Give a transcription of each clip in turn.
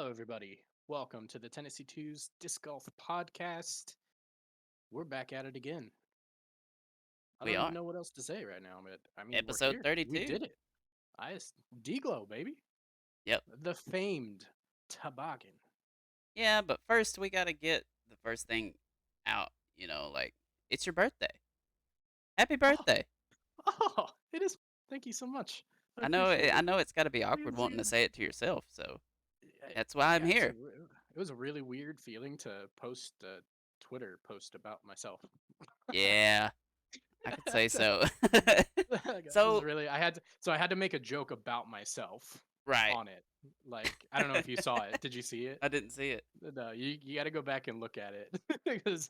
Hello, everybody. Welcome to the Tennessee Two's Disc Golf Podcast. We're back at it again. I We don't even are. know what else to say right now, but we're Episode here. We 32. did it. DGLO, baby. Yep. The famed toboggan. Yeah, but first we got to get the first thing out, like it's your birthday. Happy Oh, birthday. it is. Thank you so much. I I know appreciate I it. know it's got to be Look at awkward this wanting to again. say it to yourself, so I- that's why I'm Yeah, here. it was a really weird feeling to post a Twitter post about myself. Yeah, I could say so. It was So, really I had to make a joke about myself right. on it. Like I don't know if you saw it. Did you see it? I didn't see it. No, you got to go back and look at it because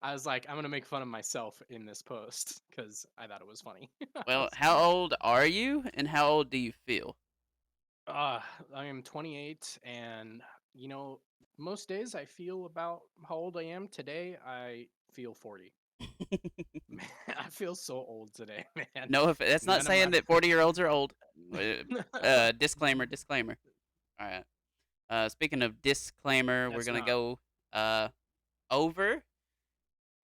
I was like I'm gonna make fun of myself in this post because I thought it was funny. I Well, was, how old are you and how old do you feel? uh, I am 28, and you know most days I feel about how old I am. Today I feel 40. Man, I feel so old today, man. No, if that's not None of my saying that 40-year-olds are old. Disclaimer, disclaimer. All right. Speaking of disclaimer, we're That's gonna not. go over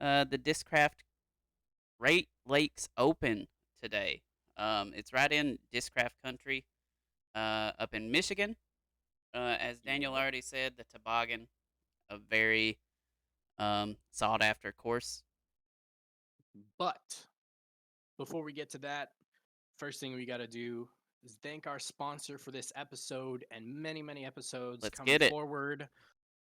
the Discraft Great Lakes Open today. It's right in Discraft country, up in Michigan. As Daniel Yep. already said, the toboggan, a very sought after course. But before we get to that, first thing we got to do is thank our sponsor for this episode and many, many episodes Let's coming get it. forward.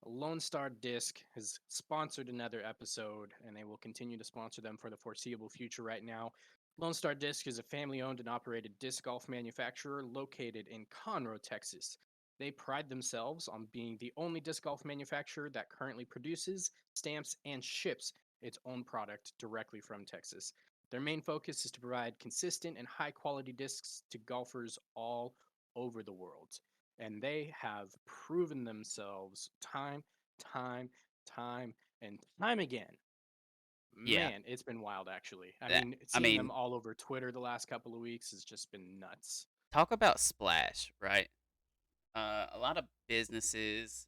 Lone Star Disc has sponsored another episode, and they will continue to sponsor them for the foreseeable future right now. Lone Star Disc is a family owned and operated disc golf manufacturer located in Conroe, Texas. They pride themselves on being the only disc golf manufacturer that currently produces, stamps, and ships its own product directly from Texas. Their main focus is to provide consistent and high quality discs to golfers all over the world. And they have proven themselves time, time, and time again. Yeah. Man, it's been wild actually. That, I Seeing them mean, all over Twitter the last couple of weeks has just been nuts. talk about splash, right? A lot of businesses,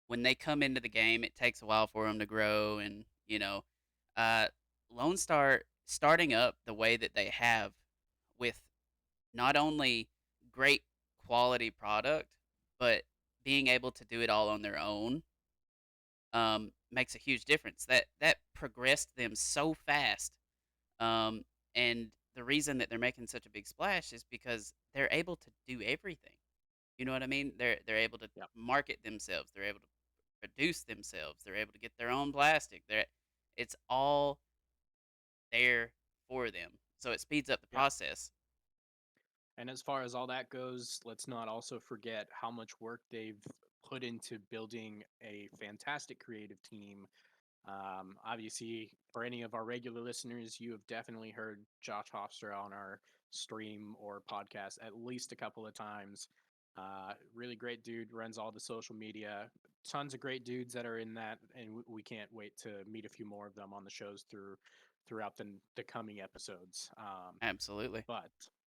when they come into the game, it takes a while for them to grow, and uh, Lone Star starting up the way that they have with not only great quality product, but being able to do it all on their own makes a huge difference. That progressed them so fast, and the reason that they're making such a big splash is because they're able to do everything. You know what I mean? They're able to Yep. market themselves. They're able to produce themselves. They're able to get their own plastic. It's all there for them. So it speeds up the Yeah. process. And as far as all that goes, let's not also forget how much work they've put into building a fantastic creative team. Obviously, for any of our regular listeners, you have definitely heard Josh Hofstra on our stream or podcast at least a couple of times. Really great dude, runs all the social media. Tons of great dudes that are in that, and we can't wait to meet a few more of them on the shows throughout the coming episodes. Absolutely. But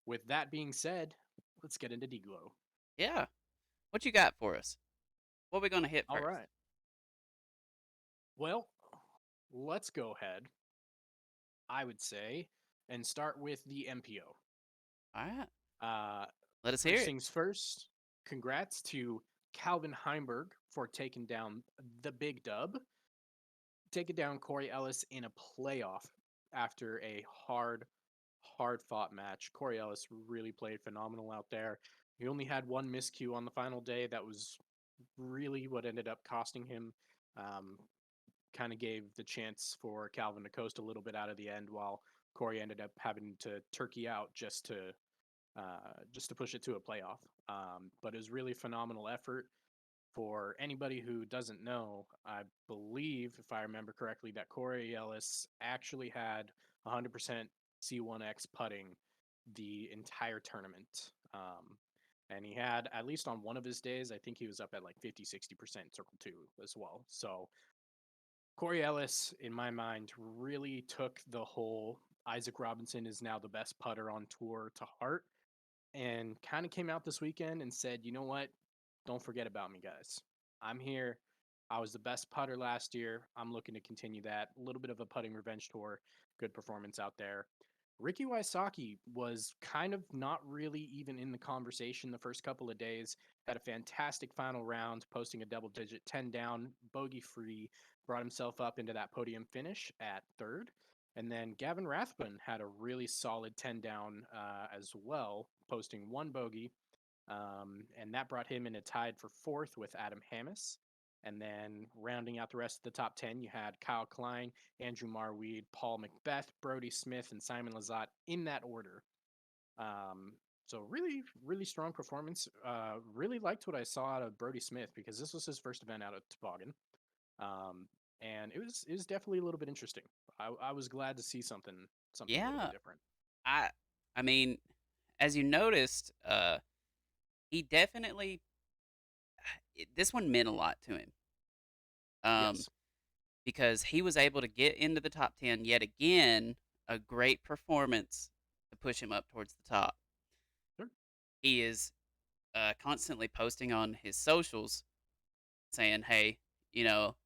with that being said, let's get into Deglow. Yeah. What you got for us? What are we gonna hit All first? right. Well, let's go ahead, I would say, and start with the MPO. All right. Uh, Let us hear First it. things first, congrats to Calvin Heimberg for taking down the big dub, taking down Corey Ellis in a playoff after a hard fought match. Corey Ellis really played phenomenal out there. He only had one miscue on the final day. That was really what ended up costing him. Um, kind of gave the chance for Calvin to coast a little bit out of the end, while Corey ended up having to turkey out just to push it to a playoff. But it was really phenomenal effort. For anybody who doesn't know, I believe, if I remember correctly, that Corey Ellis actually had 100% C1X putting the entire tournament. And he had, at least on one of his days, I think he was up at like 50-60% circle two as well. So Corey Ellis, in my mind, really took the whole Isaac Robinson is now the best putter on tour to heart, and kind of came out this weekend and said, you know what? don't forget about me, guys. I'm here. I was the best putter last year. I'm looking to continue that. A little bit of a putting revenge tour. Good performance out there. Ricky Wysocki was kind of not really even in the conversation the first couple of days. Had a fantastic final round, posting a double digit 10 down, bogey free, brought himself up into that podium finish at third. And then Gavin Rathbun had a really solid 10 down as well, posting one bogey, and that brought him in a tied for fourth with Adam Hammis. And then rounding out the rest of the top 10, you had Kyle Klein, Andrew Marweed, Paul Macbeth, Brody Smith, and Simon Lazat in that order. Um, so really, really strong performance. Really liked what I saw out of Brody Smith because this was his first event out of Toboggan. Um, and it was definitely a little bit interesting. I was glad to see something a little bit Yeah, different. I I mean, as you noticed, he definitely this one meant a lot to him. Um, Yes. because he was able to get into the top 10 yet again, a great performance to push him up towards the top. Sure. He is constantly posting on his socials saying, "Hey,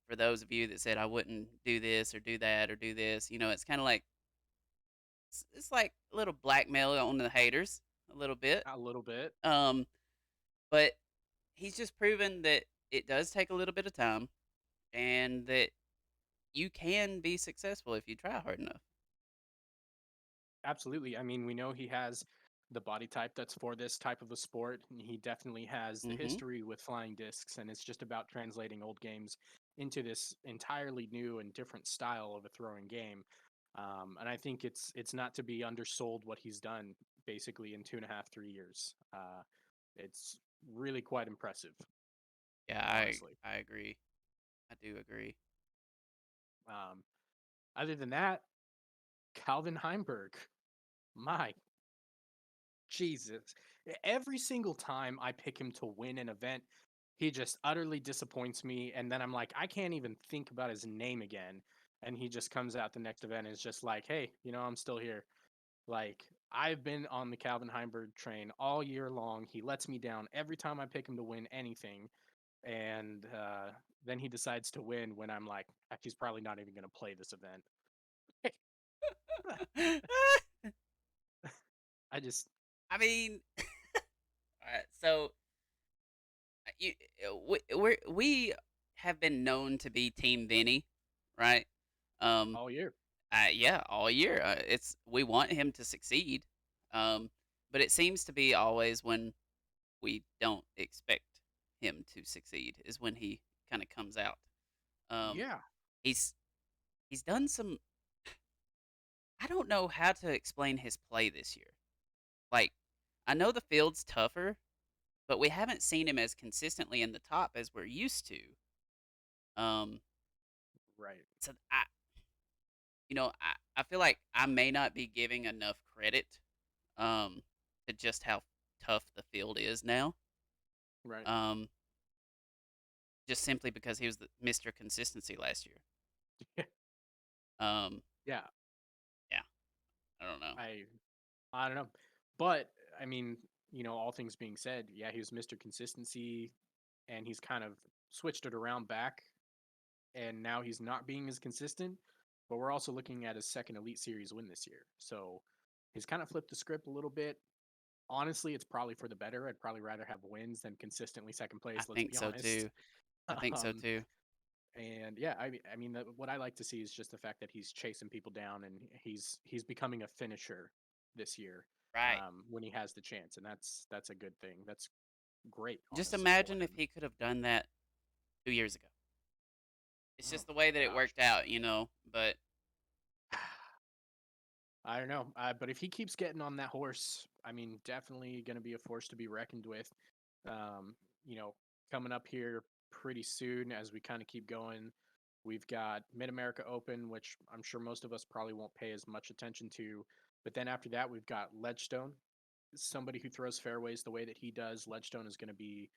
for those of you that said I wouldn't do this or do that or do this, it's kind of like it's like a little blackmail on the haters, a little bit. A little bit. Um, but he's just proven that it does take a little bit of time and that you can be successful if you try hard enough." Absolutely. I mean, we know he has the body type that's for this type of a sport. And he definitely has the Hmm. history with flying discs, and it's just about translating old games into this entirely new and different style of a throwing game. And I think it's not to be undersold what he's done basically in 2.5, 3 years. It's really quite impressive, Yeah, honestly. I agree. I do agree. Um, Other than that, Calvin Heimberg, my Jesus. Every single time I pick him to win an event, he just utterly disappoints me. And then I'm like, I can't even think about his name again. And he just comes out the next event and is just like, hey, I'm still here. Like, I've been on the Calvin Heimberg train all year long. He lets me down every time I pick him to win anything. And then he decides to win when I'm like, he's probably not even going to play this event. I just, I mean, alright, so you, we have been known to be Team Vinny, right? Um, all year. yeah, all year. It's we want him to succeed, um, but it seems to be always when we don't expect him to succeed is when he kind of comes out. Um, Yeah. he's he's done some. I don't know how to explain his play this year. Like, I know the field's tougher, but we haven't seen him as consistently in the top as we're used to. Um, Right. so I feel like I may not be giving enough credit um to just how tough the field is now. Right. Um, just simply because he was the Mr. Consistency last year. Um, Yeah. yeah, I don't know. I I don't know. But I mean, all things being said, yeah, he was Mr. Consistency and he's kind of switched it around back and now he's not being as consistent, but we're also looking at his second Elite Series win this year. So he's kind of flipped the script a little bit. Honestly, it's probably for the better. I'd probably rather have wins than consistently second I place, let's think be so honest. too. I think so Um, too. and yeah, what I like to see is just the fact that he's chasing people down and he's becoming a finisher this year Right. when he has the chance, and that's a good thing. That's great, Just honestly, for imagine if him. he could have done that 2 years ago. It's Oh just the my way that it gosh, worked out. But I don't know, but if he keeps getting on that horse, I mean, definitely going to be a force to be reckoned with. Um, you know, Coming up here pretty soon as we kind of keep going. We've got Mid America Open, which I'm sure most of us probably won't pay as much attention to. But then after that, we've got Ledgestone. Somebody who throws fairways the way that he does, Ledgestone is going to be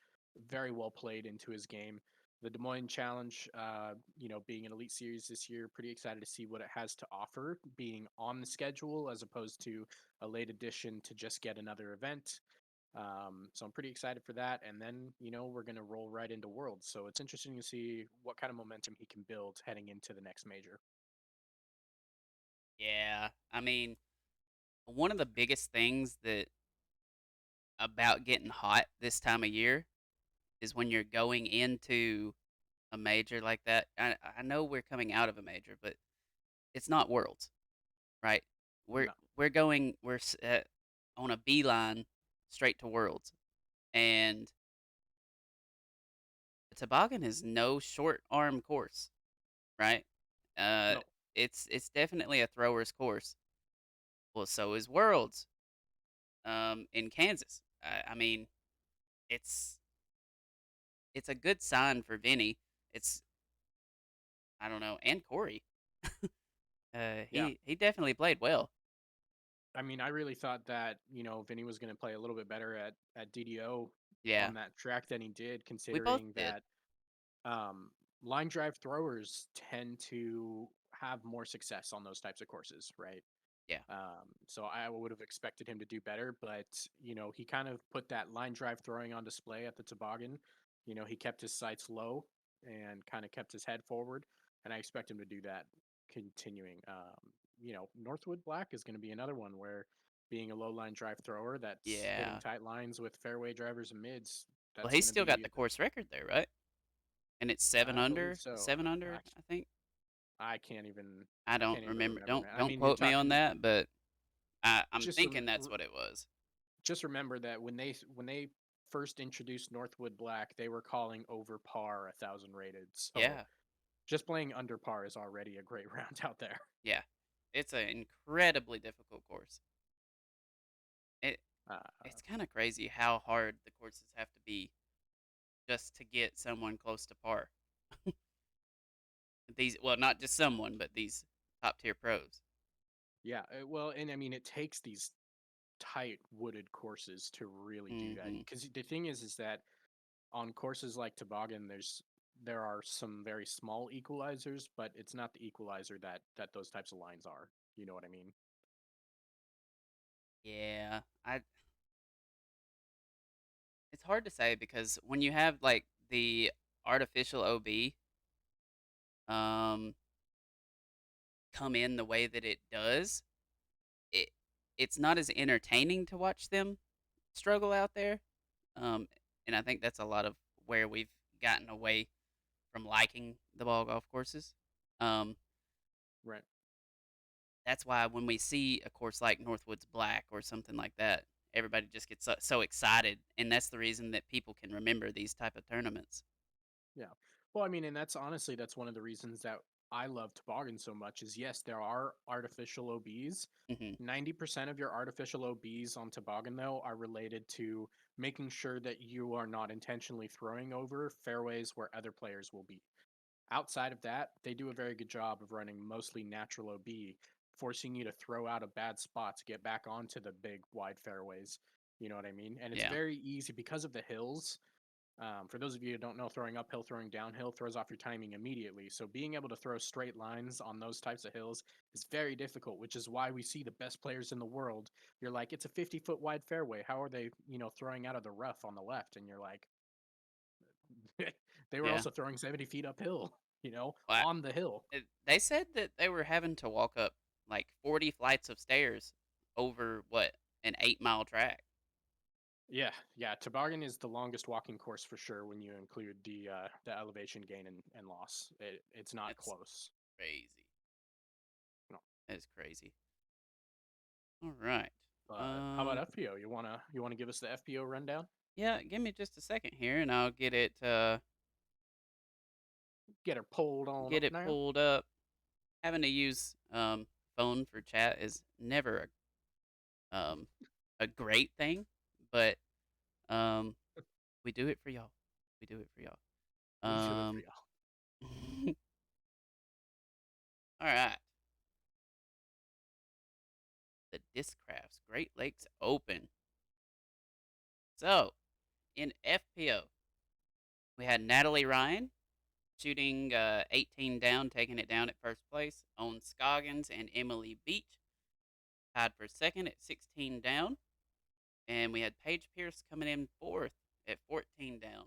very well played into his game. The Des Moines Challenge, being an Elite Series this year, pretty excited to see what it has to offer, being on the schedule as opposed to a late addition to just get another event. So I'm pretty excited for that. And then, we're going to roll right into Worlds. So it's interesting to see what kind of momentum he can build heading into the next major. Yeah, I mean, one of the biggest things that about getting hot this time of year is when you're going into a major like that. I know we're coming out of a major, but it's not Worlds, right? We're No, we're going on a beeline straight to Worlds, and the toboggan is no short arm course, right? Uh, no. it's definitely a thrower's course. Well, so is Worlds, in Kansas. I mean, it's it's a good sign for Vinny. It's I don't know, and Corey. Yeah. He definitely played well. I mean, I really thought that, Vinny was going to play a little bit better at DDO Yeah, on that track than he did, we both considering did. that um, line drive throwers tend to have more success on those types of courses, right? Yeah, So I would have expected him to do better, but he kind of put that line drive throwing on display at the toboggan. He kept his sights low and kind of kept his head forward, and I expect him to do that continuing. Northwood Black is going to be another one where being a low line drive thrower that's hitting yeah. tight lines with fairway drivers and mids, Well, that's he's going to still got be, the course record there, right? And it's I believe so. 7 I, under, I think. I can't even I I don't can't even remember. remember, Don't man. I don't mean, you're quote me on talking that, but I'm just thinking that's what it was. just remember that when they first introduced Northwood Black, they were calling over par 1,000 rated. So Yeah, just playing under par is already a great round out there. yeah. It's an incredibly difficult course. It Uh, it's kind of crazy how hard the courses have to be just to get someone close to par. These, well, not just someone, but these top tier pros. yeah, well, and I mean, it takes these tight wooded courses to really do that. Hmm. Because the thing is that on courses like Toboggan, there are some very small equalizers, but it's not the equalizer that those types of lines are. You know what I mean? Yeah, I. It's hard to say because when you have like the artificial OB, um, come in the way that it does, it it's not as entertaining to watch them struggle out there. Um, and I think that's a lot of where we've gotten away from liking the ball golf courses. Um, Right. that's why when we see a course like Northwoods Black or something like that, everybody just gets so excited, and that's the reason that people can remember these type of tournaments. Yeah. Well, I mean, and that's one of the reasons that I love toboggan so much is yes, there are artificial OBs. Hmm. 90% of your artificial OBs on toboggan though are related to making sure that you are not intentionally throwing over fairways where other players will be. Outside of that, they do a very good job of running mostly natural OB, forcing you to throw out a bad spot to get back onto the big wide fairways. You know what I mean? And it's Yeah, very easy because of the hills. For those of you who don't know, throwing uphill, throwing downhill throws off your timing immediately. So being able to throw straight lines on those types of hills is very difficult, which is why we see the best players in the world. You're like, it's a 50-foot wide fairway. How are they, throwing out of the rough on the left? And you're like, they were yeah. also throwing 70 feet uphill, Well, on the hill. they said that they were having to walk up like 40 flights of stairs over what, an 8 mile track. Yeah, yeah. Toboggan is the longest walking course for sure when you include the elevation gain and loss. It's not That's close. crazy. No. That's crazy. All right. But how about Um, FPO? You wanna give us the FPO rundown? yeah, give me just a second here and I'll Get her pulled on get up it now. pulled up. Having to use phone for chat is never a great thing, but um we do it for y'all. We do it for y'all. We do it for Um y'all. all right. The Discrafts Great Lakes Open. So, in FPO, we had Natalie Ryan shooting 18 down, taking it down at first place. On Scoggins and Emily Beach tied for second at 16 down. and we had Paige Pierce coming in fourth at 14 down.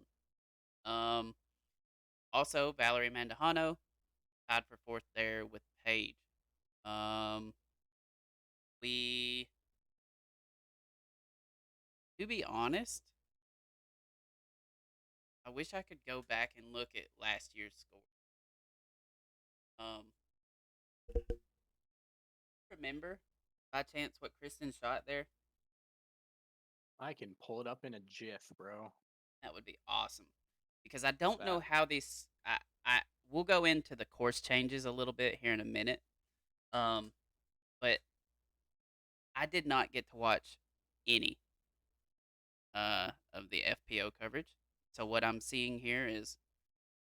Um, Also, Valerie Mandujano tied for fourth there with Paige. Um, we, to be honest, I wish I could go back and look at last year's score. Um, Remember by chance what Kristen shot there? I can pull it up in a GIF, bro. That would be awesome because I don't know That how these. I we'll go into the course changes a little bit here in a minute. Um, but I did not get to watch any of the FPO coverage. So what I'm seeing here is,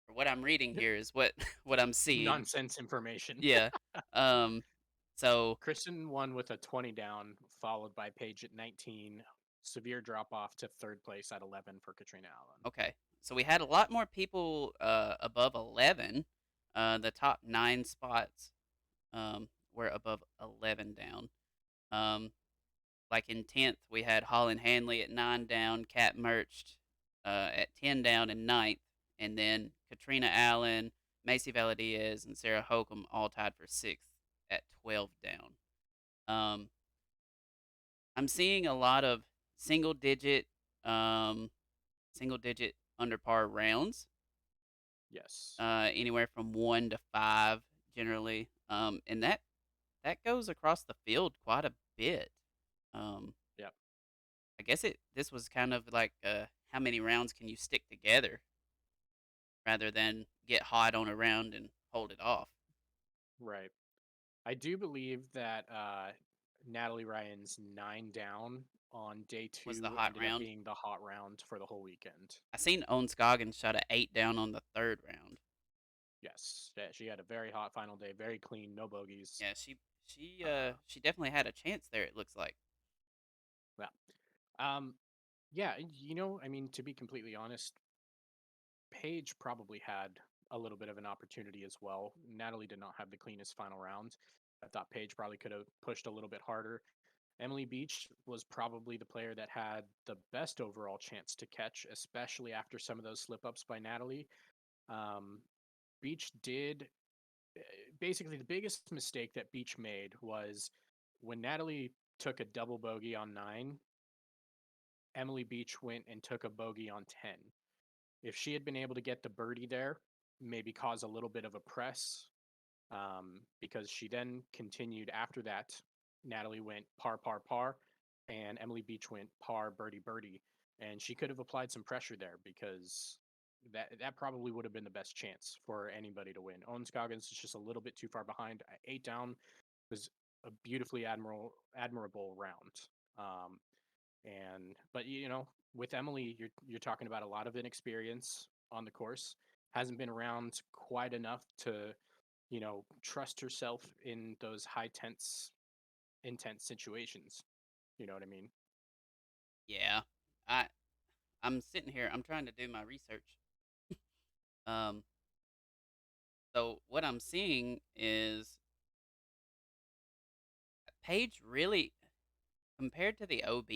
or what I'm reading here is what what I'm seeing. nonsense information. Yeah. Um. So Kristen won with a 20 down, followed by Paige at 19. Severe drop off to third place at 11 for Katrina Allen. okay. So we had a lot more people above 11. The top 9 spots were above 11 down. Um, like in 10th, we had Holland Hanley at 9 down, Kat Mercht at 10 down in ninth, and then Katrina Allen, Macy Valadiaz, and Sarah Holcomb all tied for 6th at 12 down. Um, I'm seeing a lot of single digit, um, single digit under par rounds, Yes. anywhere from 1 to 5 generally, and that goes across the field quite a bit. Um, Yep. I guess this was kind of like how many rounds can you stick together rather than get hot on a round and hold it off. Right. I do believe that Natalie Ryan's 9 down on day Was the 2 hot ended up round? being the hot round for the whole weekend. I seen Owen Scoggins shot a 8 down on the third round. Yes. Yeah, she had a very hot final day, very clean, no bogeys. Yeah, she Uh, she definitely had a chance there. It looks like. yeah. Um, yeah, I mean, to be completely honest, Paige probably had a little bit of an opportunity as well. Natalie did not have the cleanest final round. I thought Paige probably could have pushed a little bit harder. Emily Beach was probably the player that had the best overall chance to catch, especially after some of those slip ups by Natalie. Um, Beach did eh, basically the biggest mistake that Beach made was when Natalie took a double bogey on 9, Emily Beach went and took a bogey on 10. If she had been able to get the birdie there, maybe cause a little bit of a press, because she then continued after that. Natalie went par, par, par, and Emily Beach went par, birdie, birdie. And she could have applied some pressure there because that probably would have been the best chance for anybody to win. Owen Scoggins is just a little bit too far behind. 8 down was a beautifully admirable round. Um, and but with Emily, you're talking about a lot of inexperience on the course. Hasn't been around quite enough to trust herself in those high tense intense situations. You know what I mean? Yeah, I I'm sitting here. I'm trying to do my research. Um, so what I'm seeing is Paige really, compared to the OB,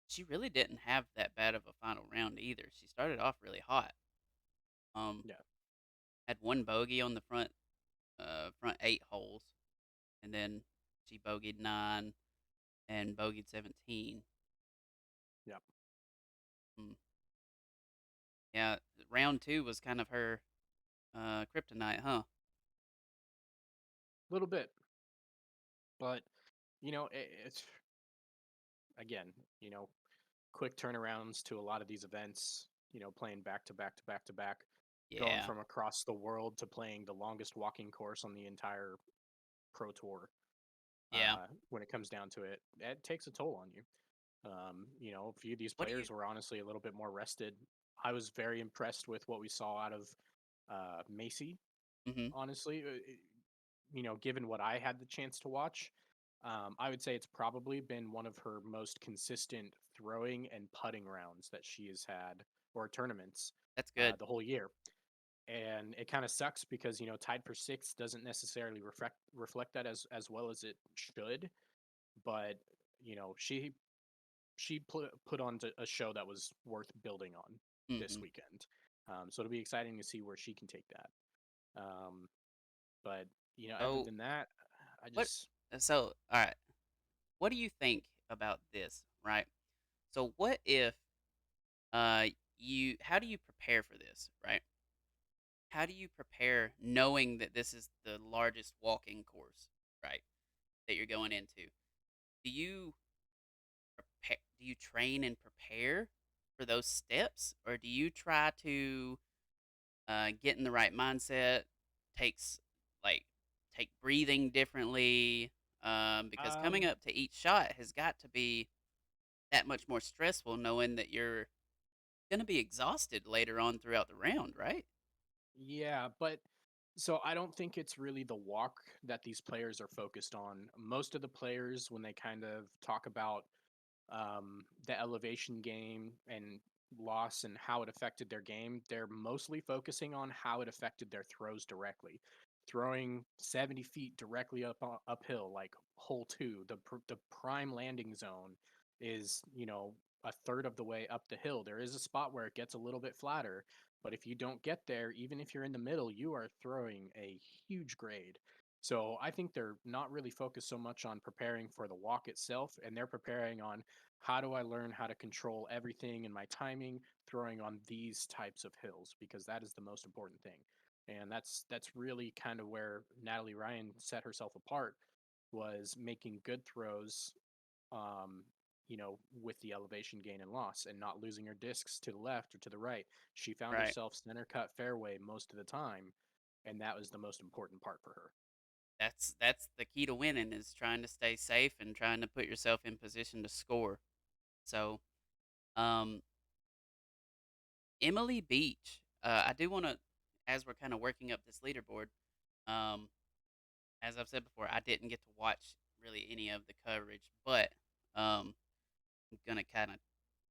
she really didn't have that bad of a final round either. She started off really hot. Um, Yeah. had one bogey on the front 8 holes, and then she bogeyed 9 and bogeyed 17. Yeah. Mm. Yeah, round 2 was kind of her kryptonite, huh? A little bit, but it's again, you know, quick turnarounds to a lot of these events. Playing back to back to back to back, going Yeah, from across the world to playing the longest walking course on the entire pro tour. yeah. When it comes down to it, it takes a toll on you. A few of these What do you? players were honestly a little bit more rested. I was very impressed with what we saw out of Macy. Hmm. Honestly, given what I had the chance to watch, I would say it's probably been one of her most consistent throwing and putting rounds that she has had, or tournaments, That's good. the whole year. And it kind of sucks because tied for sixth doesn't necessarily reflect that as well as it should. But she she put on a show that was worth building on this Mhm. weekend. So it'll be exciting to see where she can take that. Um, but other So than that, I what just so all right. What do you think about this, right? So what if you how do you prepare for this, right? How do you prepare knowing that this is the largest walking course, right? That you're going into? Do you train and prepare for those steps, or do you try to get in the right mindset? Takes like take breathing differently, because coming um, up to each shot has got to be that much more stressful, knowing that you're going to be exhausted later on throughout the round, right? yeah, but so I don't think it's really the walk that these players are focused on. Most of the players, when they kind of talk about the elevation game and loss and how it affected their game, they're mostly focusing on how it affected their throws directly. Throwing 70 feet directly uphill, like hole two, the prime landing zone is a third of the way up the hill. There is a spot where it gets a little bit flatter, but if you don't get there, even if you're in the middle, you are throwing a huge grade. So I think they're not really focused so much on preparing for the walk itself, and they're preparing on how do I learn how to control everything in my timing throwing on these types of hills, because that is the most important thing. And that's really kind of where Natalie Ryan set herself apart, was making good throws, um, with the elevation gain and loss and not losing her discs to the left or to the right. She found Right. herself center cut fairway most of the time, and that was the most important part for her. That's the key to winning is trying to stay safe and trying to put yourself in position to score. So, um, Emily Beach, I do want to, as we're kind of working up this leaderboard, um, as I've said before, I didn't get to watch really any of the coverage, but I'm gonna kind of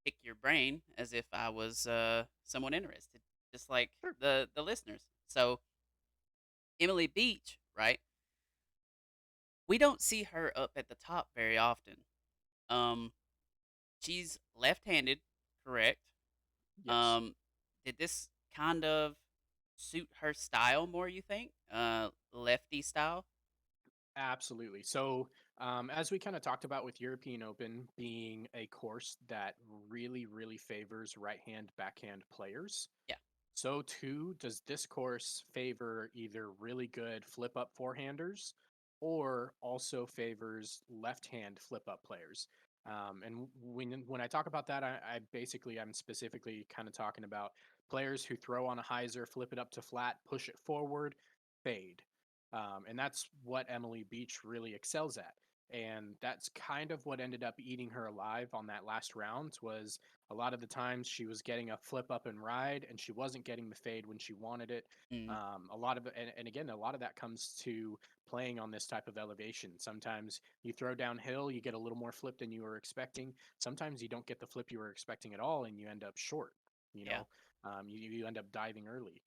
pick your brain as if I was someone interested, just like Sure. the listeners. So Emily Beach, right? We don't see her up at the top very often. Um, she's left-handed, correct? Yes. Um, did this kind of suit her style more? You think, lefty style? Absolutely. So, as we kind of talked about with European Open being a course that really, really favors right hand, backhand players, Yeah. so too does this course favor either really good flip up forehanders or also favors left hand flip up players. And when I talk about that, I'm specifically kind of talking about players who throw on a hyzer, flip it up to flat, push it forward, fade. And that's what Emily Beach really excels at. And that's kind of what ended up eating her alive on that last round. Was a lot of the times she was getting a flip up and ride, and she wasn't getting the fade when she wanted it. Mm, A lot of it, and again, a lot of that comes to playing on this type of elevation. Sometimes you throw downhill, you get a little more flip than you were expecting. Sometimes you don't get the flip you were expecting at all, and you end up short. You yeah. know, you end up diving early,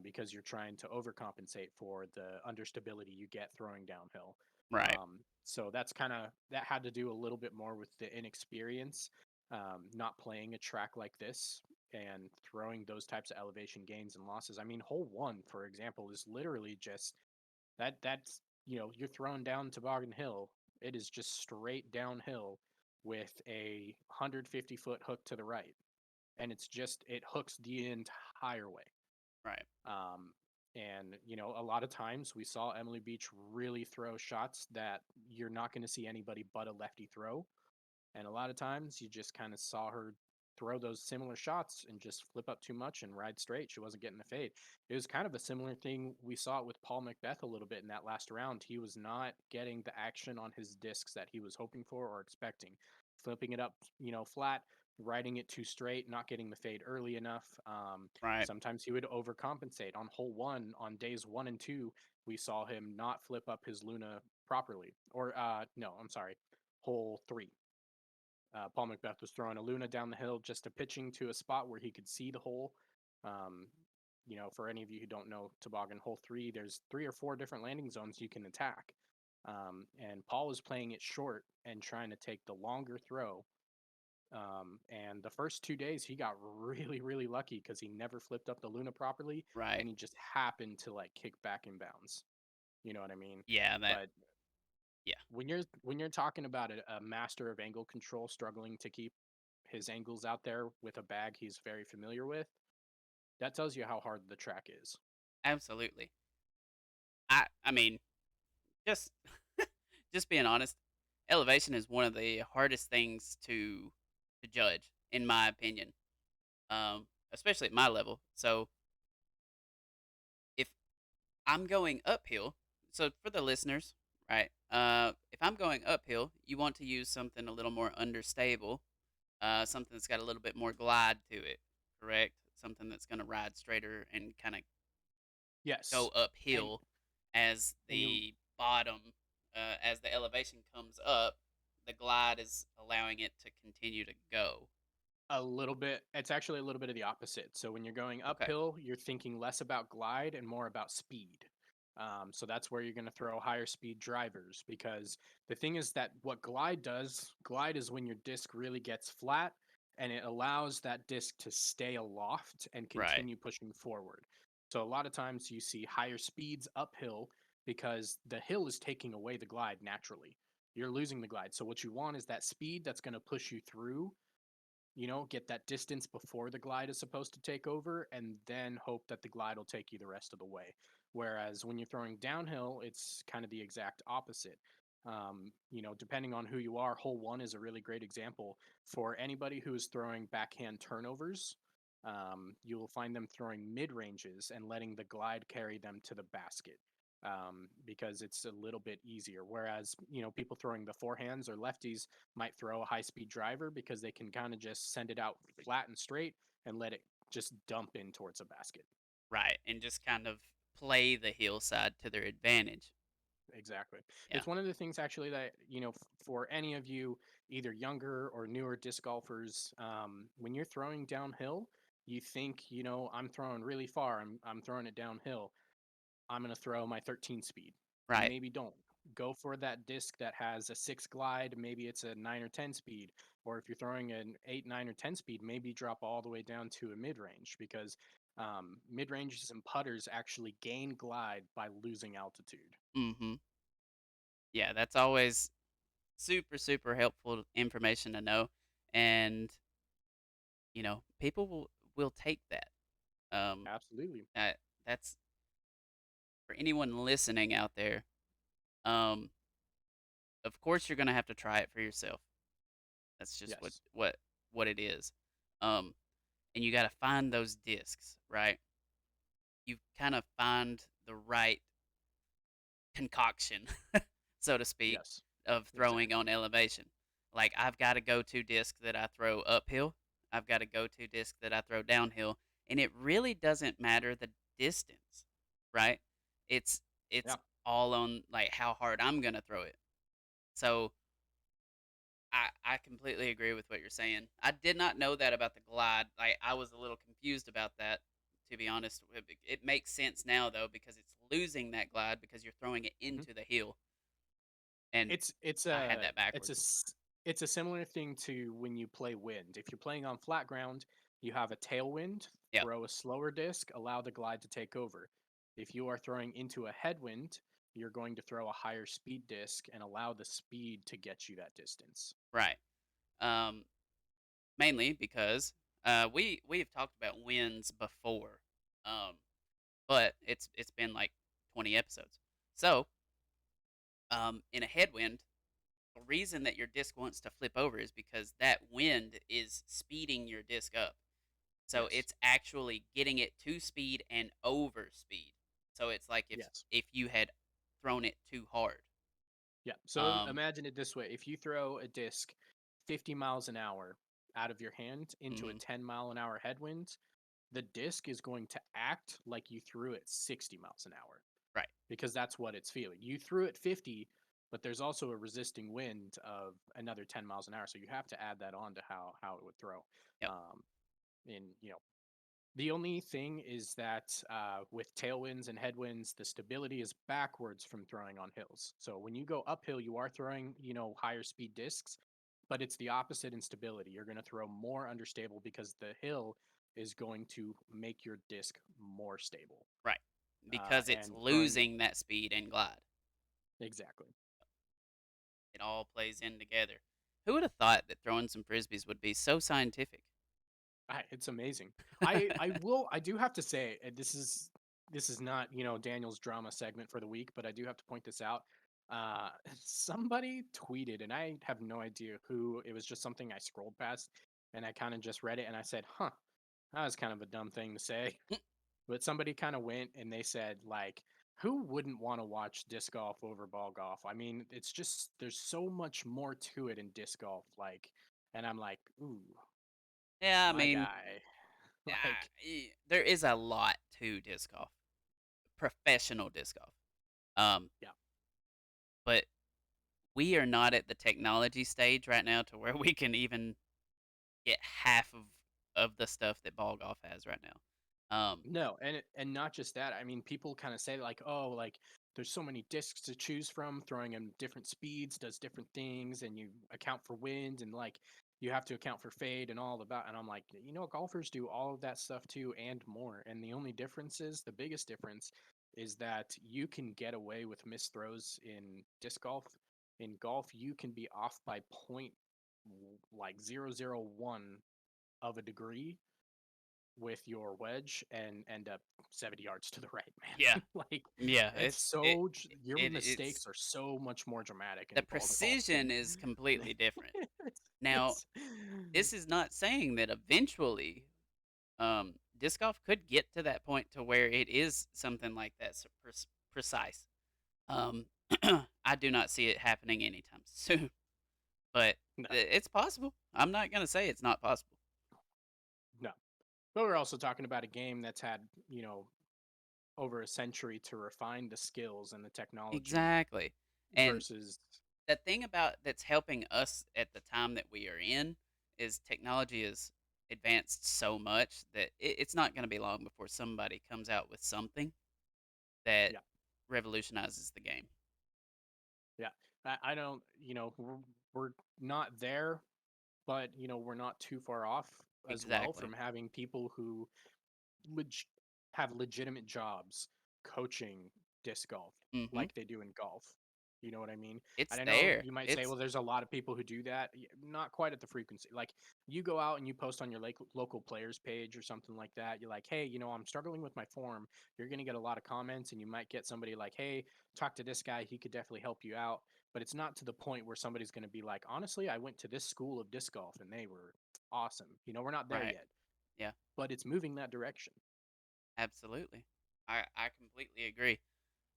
because you're trying to overcompensate for the understability you get throwing downhill. Right. So that had to do a little bit more with the inexperience, not playing a track like this and throwing those types of elevation gains and losses. I mean, hole one, for example, is literally just that's you're throwing down Toboggan Hill. It is just straight downhill with a 150-foot hook to the right, and it hooks the entire way. Right. Um, and a lot of times we saw Emily Beach really throw shots that you're not going to see anybody but a lefty throw, and a lot of times you just kind of saw her throw those similar shots and just flip up too much and ride straight. She wasn't getting the fade. It was kind of a similar thing we saw it with Paul Macbeth a little bit in that last round. He was not getting the action on his discs that he was hoping for or expecting. Flipping it up, flat, riding it too straight, not getting the fade early enough. Right. Sometimes he would overcompensate. On hole one, on days one and two, we saw him not flip up his Luna properly. Or, no, I'm sorry, hole three. Paul Macbeth was throwing a Luna down the hill just to pitching to a spot where he could see the hole. Um, for any of you who don't know Toboggan Hole 3, there's 3 or 4 different landing zones you can attack. And Paul was playing it short and trying to take the longer throw, And the first 2 days, he got really, really lucky because he never flipped up the Luna properly, Right. and he just happened to like kick back in bounds. You know what I mean? Yeah, that But yeah. when you're talking about a master of angle control struggling to keep his angles out there with a bag he's very familiar with, that tells you how hard the track is. Absolutely. I mean, just just being honest, elevation is one of the hardest things to judge, in my opinion. Especially at my level. So if I'm going uphill, so for the listeners, right? If I'm going uphill, you want to use something a little more understable, something that's got a little bit more glide to it, correct? Something that's going to ride straighter and kind of go Yes, and uphill as and you the bottom, as the elevation comes up, the glide is allowing it to continue to go. a little bit. It's actually a little bit of the opposite. So when you're going Okay. uphill, you're thinking less about glide and more about speed. So that's where you're going to throw higher speed drivers because the thing is that what glide does, glide is when your disc really gets flat and it allows that disc to stay aloft and Right. continue pushing forward. So a lot of times you see higher speeds uphill because the hill is taking away the glide naturally. You're losing the glide. So what you want is that speed that's going to push you through, get that distance before the glide is supposed to take over, and then hope that the glide will take you the rest of the way. Whereas when you're throwing downhill, it's kind of the exact opposite. Depending on who you are, hole one is a really great example for anybody who is throwing backhand turnovers. You will find them throwing mid ranges and letting the glide carry them to the basket because it's a little bit easier. Whereas, people throwing the forehands or lefties might throw a high speed driver because they can kind of just send it out flat and straight and let it just dump in towards a basket. Right. And just kind of play the hillside to their advantage. Exactly. Yeah. It's one of the things actually that, for any of you, either younger or newer disc golfers, when you're throwing downhill, you think, I'm throwing really far, I'm throwing it downhill. I'm going to throw my 13 speed. Right. Maybe don't. Go for that disc that has a 6 glide. Maybe it's a 9 or 10 speed. Or if you're throwing an 8, 9, or 10 speed, maybe drop all the way down to a mid range because mid ranges and putters actually gain glide by losing altitude. Mhm. Yeah, that's always super, super helpful information to know. And, people will take that. Um, Absolutely. that that's for anyone listening out there. Um, of course, you're gonna have to try it for yourself. That's just what Yes. what what it is. Um, and you got to find those discs, right? You kind of find the right concoction, so to speak, Yes. of throwing Exactly. on elevation. Like I've got a go-to disc that I throw uphill. I've got a go-to disc that I throw downhill, and it really doesn't matter the distance, right? It's Yeah. it's all on like how hard I'm gonna throw it. So I completely agree with what you're saying. I did not know that about the glide. Like I was a little confused about that, to be honest. It makes sense now though because it's losing that glide because you're throwing it hmm into the hill, and It's it's I had a that it's a backwards. s- it's a similar thing to when you play wind. If you're playing on flat ground, you have a tailwind, Yeah, throw a slower disc, allow the glide to take over. If you are throwing into a headwind, you're going to throw a higher speed disc and allow the speed to get you that distance. right. Um, Mainly because we've talked about winds before, um, but it's been like 20 episodes. So in a headwind, the reason that your disc wants to flip over is because that wind is speeding your disc up. So Yes. it's actually getting it to speed and over speed. So it's like Yes. if you had thrown it too hard. Yeah. So Um, imagine it this way. If you throw a disc 50 miles an hour out of your hand into a mhm, 10-mile an hour headwind, the disc is going to act like you threw it 60 miles an hour right. because that's what it's feeling. You threw it 50, but there's also a resisting wind of another 10 miles an hour. So you have to add that on to how it would throw. Yep. Um, and, the only thing is that with tailwinds and headwinds, the stability is backwards from throwing on hills. So when you go uphill, you are throwing, higher speed discs, but it's the opposite in stability. You're going to throw more understable because the hill is going to make your disc more stable. Right. Because it's And throwing losing that speed and glide. exactly. It all plays in together. Who would have thought that throwing some frisbees would be so scientific? It's amazing. I do have to say this is not, Daniel's drama segment for the week, but I do have to point this out. Somebody tweeted, and I have no idea who. It was just something I scrolled past, and I kind of just read it, and I said, "Huh, that was kind of a dumb thing to say." But somebody kind of went and they said, like, who wouldn't want to watch disc golf over ball golf? I mean, it's just there's so much more to it in disc golf, like, and I'm like, ooh, Yeah, I my mean, guy, like, there is a lot to disc golf, professional disc golf. Um, yeah. but we are not at the technology stage right now to where we can even get half of the stuff that ball golf has right now. No, and not just that. I mean, people kind of say like, "Oh, like there's so many discs to choose from. Throwing them different speeds does different things, and you account for wind and like you have to account for fade and all about." And I'm like, golfers do all of that stuff too and more. And the only difference is the biggest difference is that you can get away with missed throws in disc golf. In golf, you can be off by like 0.001 of a degree with your wedge and end up 70 yards to the right, Yeah, man. Like yeah, it's your it's mistakes are so much more dramatic the in ball golf than precision is completely different. it's, Now, it's this is not saying that eventually disc golf could get to that point to where it is something like that precise. Um, I do not see it happening anytime soon, but no, it's possible. I'm not gonna say it's not possible. no. But we're also talking about a game that's had, over a century to refine the skills and the technology Exactly. And versus the thing about that's helping us at the time that we are in is technology is advanced so much that it's not going to be long before somebody comes out with something that yeah, revolutionizes the game. yeah. I don't, we're not there, but we're not too far off as well Exactly. from having people who leg- have legitimate jobs coaching disc golf Mhm. like they do in golf. You know what I mean? It's And I know there. you might say, It's well, there's a lot of people who do that. Not quite at the frequency. Like you go out and you post on your local players page or something like that. You're like, hey, I'm struggling with my form. You're going to get a lot of comments and you might get somebody like, hey, talk to this guy. He could definitely help you out. But it's not to the point where somebody's going to be like, honestly, I went to this school of disc golf and they were awesome. We're not there right. yet, Yeah, but it's moving that direction. absolutely. I completely agree.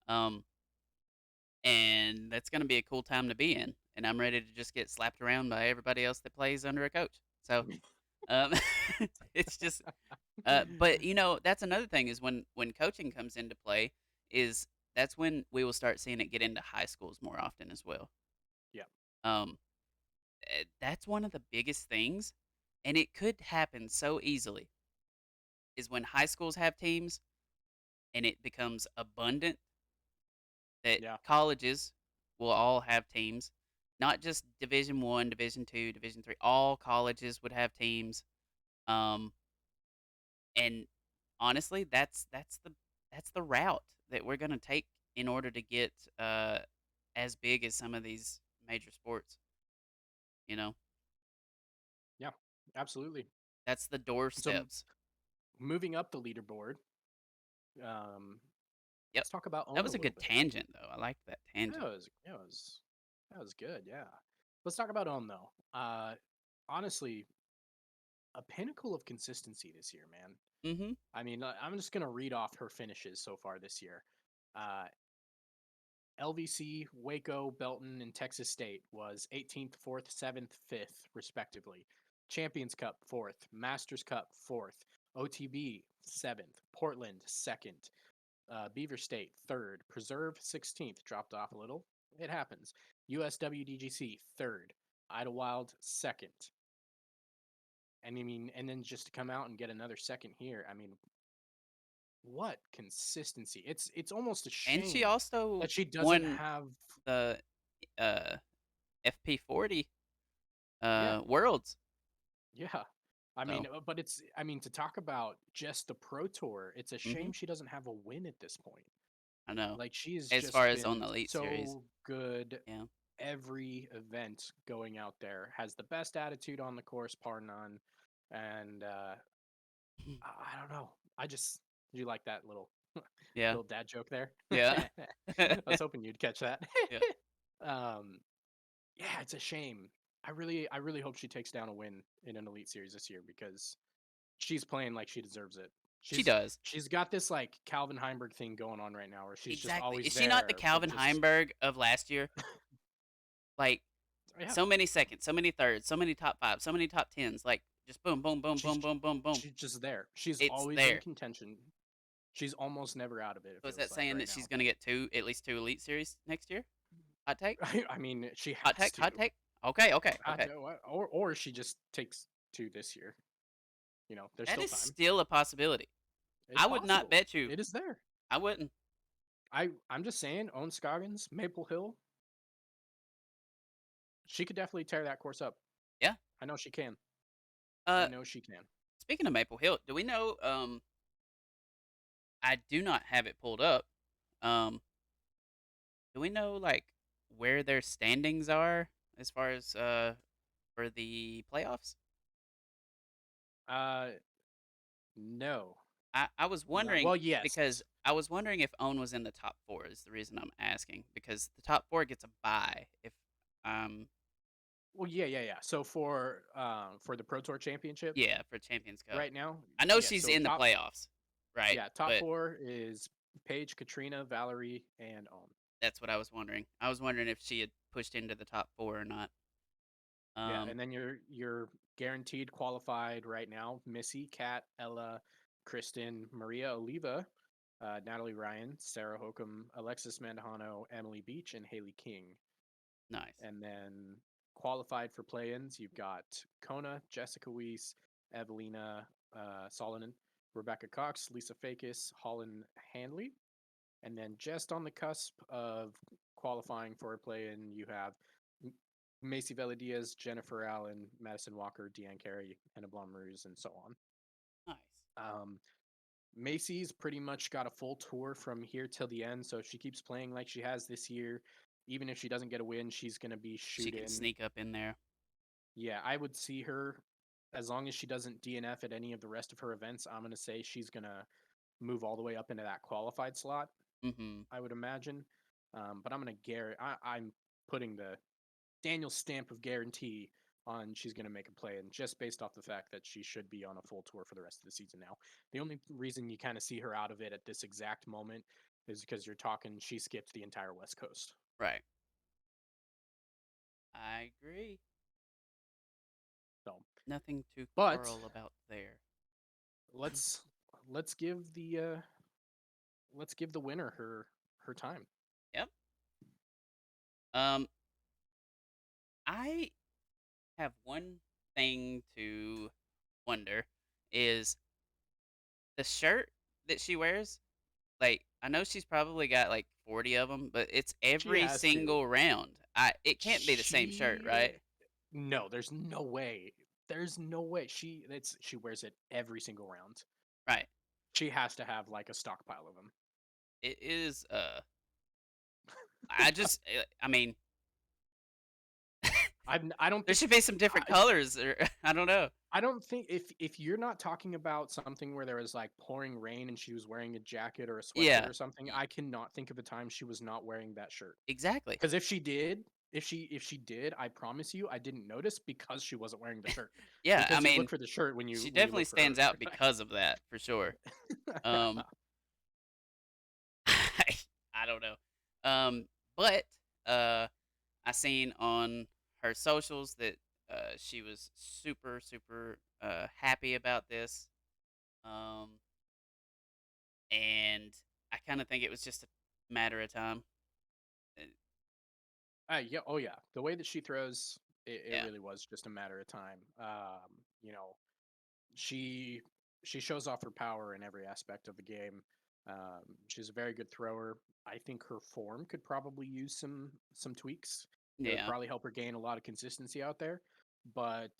Um and that's going to be a cool time to be in, and I'm ready to just get slapped around by everybody else that plays under a coach. So, um it's just but that's another thing is when coaching comes into play is that's when we will start seeing it get into high schools more often as well. Yeah. Um, that's one of the biggest things, and it could happen so easily. Is when high schools have teams and it becomes abundant that Yeah. colleges will all have teams, not just Division 1, Division 2, Division 3. All colleges would have teams. Um, and honestly, that's the route that we're gonna take in order to get as big as some of these major sports. You know, Yeah. Absolutely. that's the So doorsteps. moving up the leaderboard, um, Yep, let's talk about that own a was a little good bit. tangent though. I liked that That tangent. was that was that was good. Yeah. Let's talk about own though. Honestly, a pinnacle of consistency this year, man. Mm-hmm. I mean, I'm just gonna read off her finishes so far this year. Uh, LVC, Waco, Belton, and Texas State was 18th, 4th, 7th, 5th, respectively. Champions Cup, 4th. Masters Cup, 4th. OTB, 7th. Portland, 2nd. Beaver State, 3rd. Preserve, 16th. Dropped off a little. It happens. USWDGC, 3rd. Idlewild, 2nd. And I mean, and then just to come out and get another second here, I mean, what consistency. It's almost a And she shame also that she doesn't won have the uh, FP40. Yeah, Worlds. yeah. I mean, So but I mean, to talk about just the Pro Tour, it's a hmm shame she doesn't have a win at this point. I know. Like, she's As far just as on been the Elite Series, so good yeah. every event going out there, has the best attitude on the course, par none. And I don't know. You like that Yeah. little dad joke there? Yeah. I was hoping you'd catch that. Yeah. um, yeah, it's a shame. I really hope she takes down a win in an Elite Series this year because she's playing like she deserves it. She She's does. she's got this like Calvin Heimberg thing going on right now where she's just Exactly. always Is she not the there, but Calvin just Heimberg of last year? Like, yeah, so many seconds, so many thirds, so many top five, so many top tens. Like, just boom, boom, boom, she's boom, j- boom, boom, boom. she's just there. She's It's always in there. contention. She's almost never out of it. It So is that feels like saying right that she's now. going to get at least two Elite Series next year? Hot take? I mean, she Hot has take? to. Hot take? Okay, okay, I okay. don't, or she just takes two this year. There's That still is time. still a possibility. It's I would not possible. bet you. It is there. I wouldn't. I'm just saying, Owen Scoggins, Maple Hill, she could definitely tear that course up. Yeah. I know she can. I Uh, know she can. Speaking of Maple Hill, do we know? I do not have it pulled up. Um, do we know like where their standings are as far as for the playoffs? Uh, no, I was no. wondering Well, yes. because I was wondering if Own was in the top four. Is the reason I'm asking because the top four gets a bye if um Well, yeah, yeah, yeah. So for the Pro Tour Championship yeah for Champions Cup. right now, I know yeah. she's So in the playoffs, right? top But four is Paige, Katrina, Valerie, and Owen. that's what I was wondering. I was wondering if she had pushed into the top four or not. Yeah, Um, and then you're guaranteed qualified right now. Missy, Kat, Ella, Kristen, Maria Oliva, Natalie Ryan, Sarah Hokum, Alexis Mandujano, Emily Beach, and Haley King. nice. And then qualified for play-ins, you've got Kona, Jessica Weiss, Evelina Solonen, Rebecca Cox, Lisa Fakis, Holland Handley. And then just on the cusp of qualifying for a play-in, you have Macy Veladiaz, Jennifer Allen, Madison Walker, Deanne Carey, Anna Blom Ruse, and so on. Nice. Um, Macy's pretty much got a full tour from here till the end. So if she keeps playing like she has this year, even if she doesn't get a win, she's going to be She can shooting. sneak up in there. Yeah, I would see her as long as she doesn't DNF at any of the rest of her events. I'm going to say she's going to move all the way up into that qualified slot, Mm-hmm. I would imagine. But I'm going to I'm putting the Daniel stamp of guarantee on she's going to make a play, and just based off the fact that she should be on a full tour for the rest of the season now. The only reason you kind of see her out of it at this exact moment is because you're talking she skipped the entire West Coast. Right. I agree. So, Nothing to but quarrel about there. let's let's give the winner her time. Yep. Um, I have one thing to wonder is the shirt that she wears. Like, I know she's probably got like 40 of them, but it's She every has to. single round. It can't be the same shirt, She right? No, there's no way. There's no way. She wears it every single round. Right. She has to have like a stockpile of them. It is. I just. I mean, I don't there think should be some different I, colors, or I don't know. I don't think if you're not talking about something where there was like pouring rain and she was wearing a jacket or a sweatshirt Yeah. or something, I cannot think of a time she was not wearing that shirt. Exactly. Because if she did, I promise you, I didn't notice because she wasn't wearing the shirt. Yeah. I Because you look mean, for the shirt she when you definitely look for her. stands out because of that, for sure. Um, I don't know. Um, but uh, I seen on her socials that she was super, super happy about this. Um, and I kind of think it was just a matter of time. Uh, Yeah, oh yeah. The way that she throws, it Yeah, really was just a matter of time. You know, she she shows off her power in every aspect of the game. She's a very good thrower. I think her form could probably use some tweaks. It would yeah, probably help her gain a lot of consistency out there. but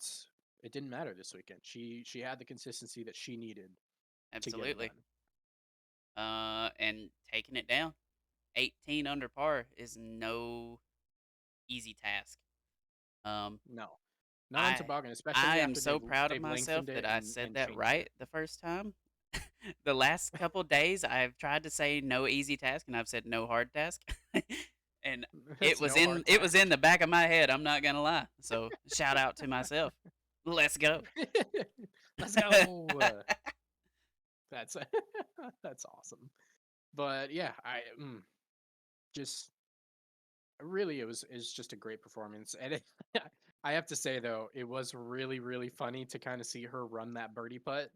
it didn't matter this weekend. She had the consistency that she needed to get it Absolutely. done. And taking it down 18 under par is no easy task. Um, No, not on I toboggan, I especially am after so proud of they've myself lengthened it that I said and that changed it. right the first time. The last couple days, I've tried to say no easy task, and I've said no hard task, and That's no hard it was in task. the back of my head. I'm not gonna lie. So shout out to myself. Let's go. Let's go. That's that's awesome. But yeah, just really it's just a great performance, and I have to say though, it was really funny to kind of see her run that birdie putt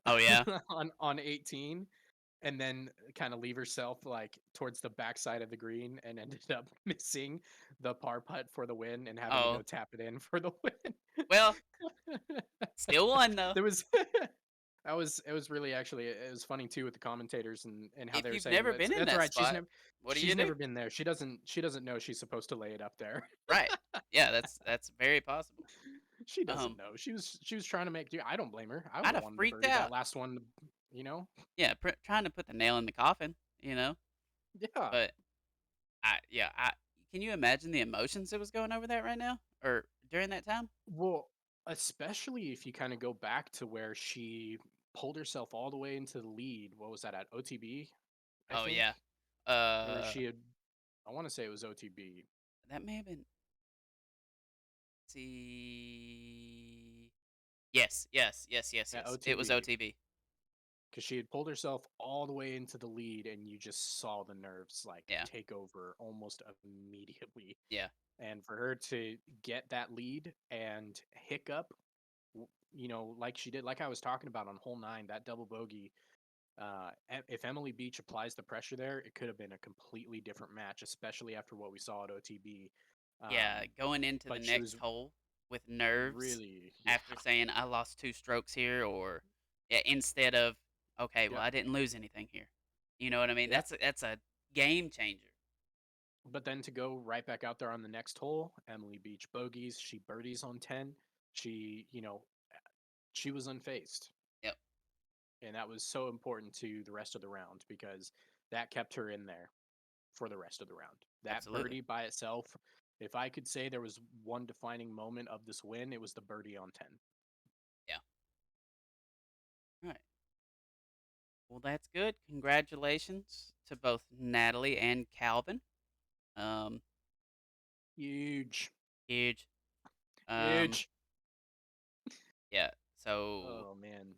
Oh yeah. on 18 and then kind of leave herself like towards the backside of the green and ended up missing the par putt for the win and having to go Oh tap it in for the win. well, still won though. There was it was really actually it was funny too with the commentators and how If they were you've saying never been in that's that right. spot, what do you She's do? never been there. She doesn't know she's supposed to lay it up there. Right. Yeah, that's very possible. She doesn't Um, know. She was trying to make do. I don't blame her. I would I'd have have wanted to freaked birdie that out. last one, you know? Yeah, trying to put the nail in the coffin, you know. Yeah. But I can you imagine the emotions that was going over that right now or during that time? Well, especially if you kind of go back to where she pulled herself all the way into the lead. What was that at OTB, I Oh yeah. think? Or Uh, she had I want to say it was OTB. that may have been. See. Yes, yes, yes, yes, At yes. It was OTB. OTB. Because she had pulled herself all the way into the lead and you just saw the nerves like Yeah, take over almost immediately. yeah, And for her to get that lead and hiccup, like she did, like I was talking about on hole 9, that double bogey, if Emily Beach applies the pressure there, it could have been a completely different match, especially after what we saw at OTB. yeah. Going into the But she next was hole with nerves really, yeah, after saying I lost 2 strokes here, or yeah, instead of okay, well yeah, I didn't lose anything here. You know what I mean? yeah. That's a game changer. But then to go right back out there on the next hole, Emily Beach bogeys, she birdies on 10. She, she was unfazed. Yep, And that was so important to the rest of the round because that kept her in there for the rest of the round. That absolutely. birdie by itself, if I could say there was one defining moment of this win, it was the birdie on 10. Yeah. All right. Well, that's good. Congratulations to both Natalie and Calvin. Um, Huge. huge. Um, Huge. yeah. So Oh, man.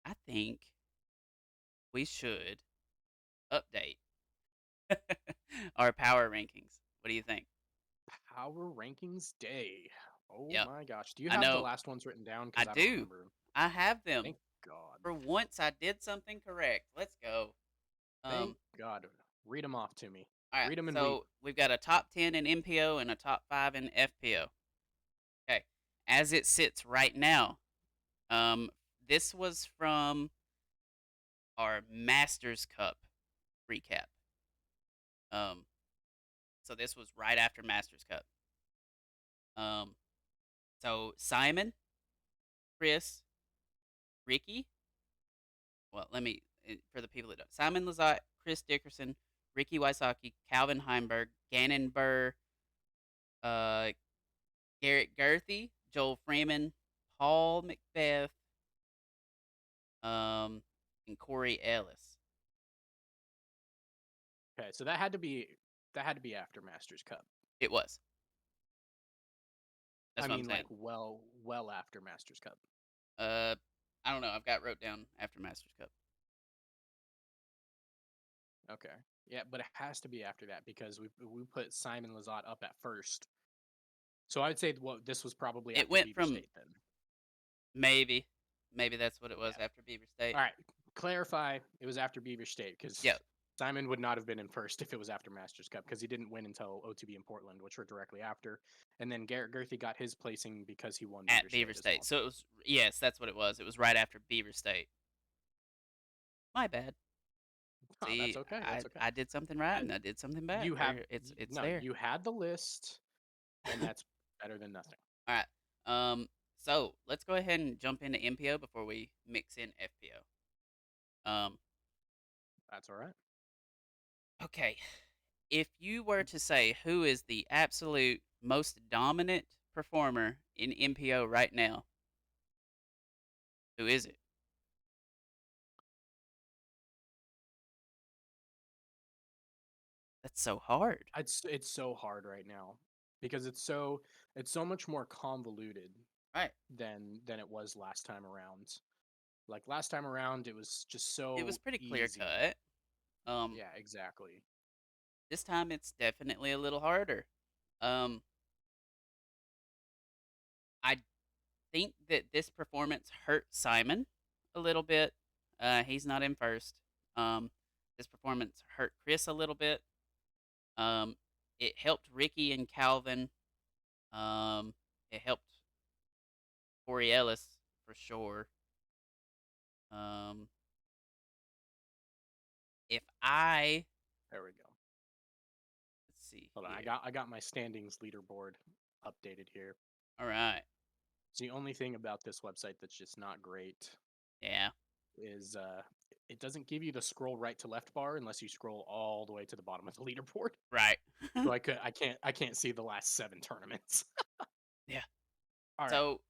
I think we should update our power rankings. What do you think? Power rankings day. Oh Yep. my gosh. Do you I have the know last ones written down? I Because I don't do. remember. I have them. Thank God. For once, I did something correct. Let's go. Thank Um, God. Read them off to me. all right. Read them and weep. So we've got a top 10 in MPO and a top 5 in FPO. Okay. As it sits right now, um, this was from our Masters Cup recap. Um, so this was right after Masters Cup. Um, so Simon, Chris, Ricky. Well, let me for the people that don't. Simon Lazat, Chris Dickerson, Ricky Wysocki, Calvin Heimberg, Gannon Burr, uh, Garrett Gerthy, Joel Freeman, Paul Macbeth, and Corey Ellis. Okay, so that had to be after Masters Cup. It was. I That's what I'm mean, like saying. well after Masters Cup. Uh, I don't know. I've got wrote down after Masters Cup. Okay. Yeah, but it has to be after that because we put Simon Lazat up at first. So I would say this was probably It after went Beaver from State then. maybe, maybe that's what it was Yeah. after Beaver State. All right. Clarify. It was after Beaver State because Yep, Simon would not have been in first if it was after Masters Cup because he didn't win until OTB in Portland, which were directly after. And then Garrett Gerthy got his placing because he won Beaver at Beaver State as State. well. So it was yes, that's what it was. It was right after Beaver State. My bad. Oh, that's See, okay. I That's okay. I did something right Uh, and I did something bad. You have It's no, there. you had the list, and that's Better than nothing. All right. So let's go ahead and jump into MPO before we mix in FPO. That's all right. Okay. If you were to say who is the absolute most dominant performer in MPO right now, who is it? That's so hard. It's so hard right now because it's so much more convoluted Right. than it was last time around. Like last time around, it was just It was so pretty clear easy. cut. Um, Yeah, exactly. this time it's definitely a little harder. Um, I think that this performance hurt Simon a little bit. He's not in first. Um, this performance hurt Chris a little bit. Um, it helped Ricky and Calvin. Um, it helped Corey Ellis for sure. Um, if I There we go. let's see Hold on, here. I got my standings leaderboard updated here. All right. So the only thing about this website that's just not great Yeah. is it doesn't give you the scroll right to left bar unless you scroll all the way to the bottom of the leaderboard. Right. So I can't see the last 7 tournaments. Yeah. All right. So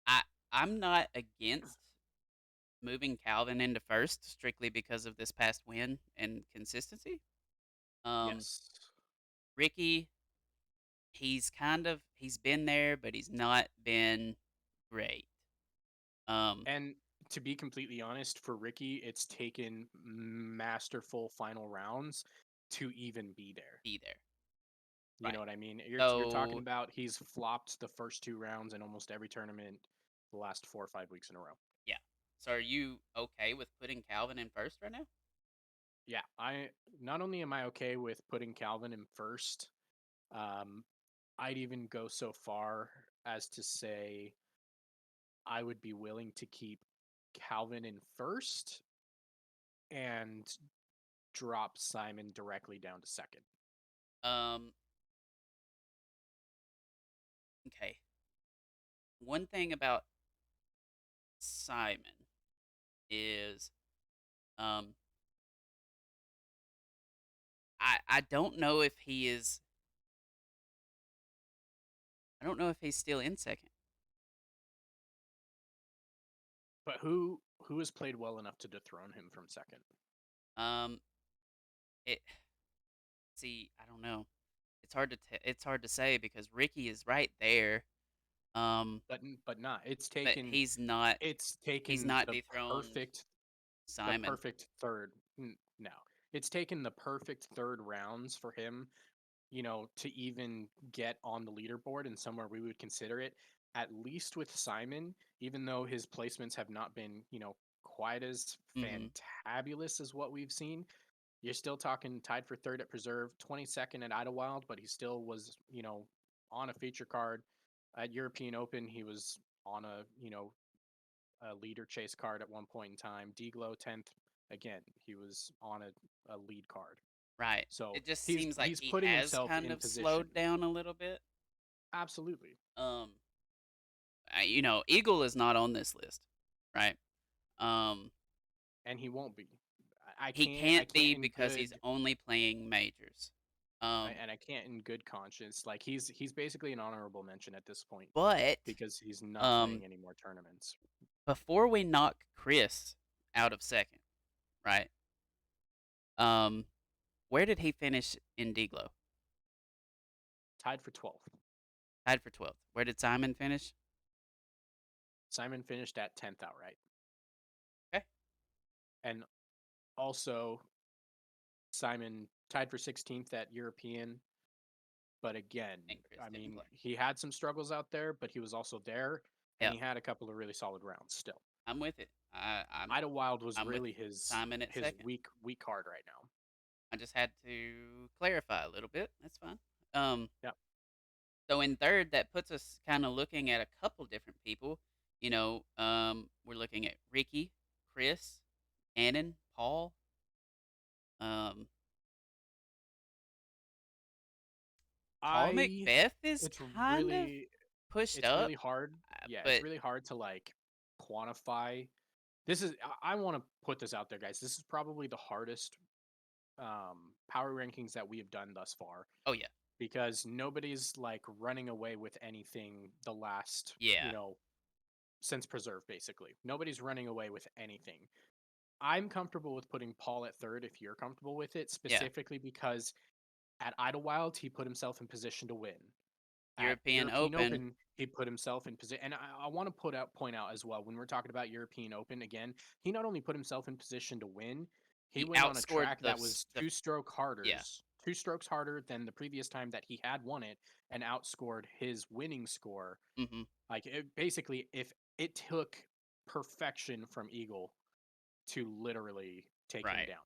I I'm not against moving Calvin into first strictly because of this past win and consistency. Um, Yes. Ricky, he's been there, but he's not been great. Um, And to be completely honest, for Ricky, it's taken masterful final rounds to even be there. be there. You know Right. what I mean? You're talking So about he's flopped the first 2 rounds in almost every tournament the last 4 or 5 weeks in a row. yeah. So are you okay with putting Calvin in first right now? Yeah, I not only am I okay with putting Calvin in first, um, I'd even go so far as to say I would be willing to keep Calvin in first and drop Simon directly down to second. Um, okay. One thing about Simon is um I don't know if he is I don't know if he's still in second. But who has played well enough to dethrone him from second? Um it see, I don't know. It's hard to say because Ricky is right there. Um But not. but It's he's taken not dethroned the Simon. perfect third. No, it's taken the perfect third rounds for him, you know, to even get on the leaderboard and somewhere we would consider it. At least with Simon, even though his placements have not been, you know, quite as Mhm. fantabulous as what we've seen, you're still talking tied for third at Preserve, 22nd at Idlewild, but he still was, you know, on a feature card at European Open. He was on a, you know, a leader chase card at one point in time. DGLO 10th, again, he was on a lead card. Right. So It just seems like he's he putting has himself kind in of position. slowed down a little bit. Absolutely. Um Eagle is not on this list, right? Um And he won't be. he I can't can't be in because he's good only playing majors. Um and I can't in good conscience. Like he's basically an honorable mention at this point but because he's not um playing any more tournaments. before we knock Chris out of second, right? Um where did he finish in DGLO? Tied for 12th. Tied for 12th. Where did Simon finish? Simon finished at 10th outright. Okay. And also Simon tied for 16th at European. But again, And Chris I didn't mean, play. he had some struggles out there, but he was also there and Yeah, he had a couple of really solid rounds still. I'm with it. Idlewild was I'm with really Simon at his second. weak card right now. I just had to clarify a little bit. That's fine. Um, Yeah. so in third, that puts us kind of looking at a couple different people. We're looking at Ricky, Chris, Annan, Paul. Um, Paul I McBeth is it's kind of really pushed it's up, really hard. Yeah, it's but really hard to like quantify. This is I want to put this out there, guys. This is probably the hardest power rankings that we have done thus far oh yeah, because nobody's like running away with anything the last, yeah, since Preserve basically. Nobody's running away with anything. I'm comfortable with putting Paul at third if you're comfortable with it, yeah. specifically because at Idlewild he put himself in position to win. At European European Open, Open, he put himself in position. And I want to point out as well when we're talking about European Open again, he not only put himself in position to win, he he went on a outscored track that was yeah, two strokes harder than the previous time that he had won it, and outscored his winning score. hmm Like basically, if it took perfection from Eagle to literally take him right, down.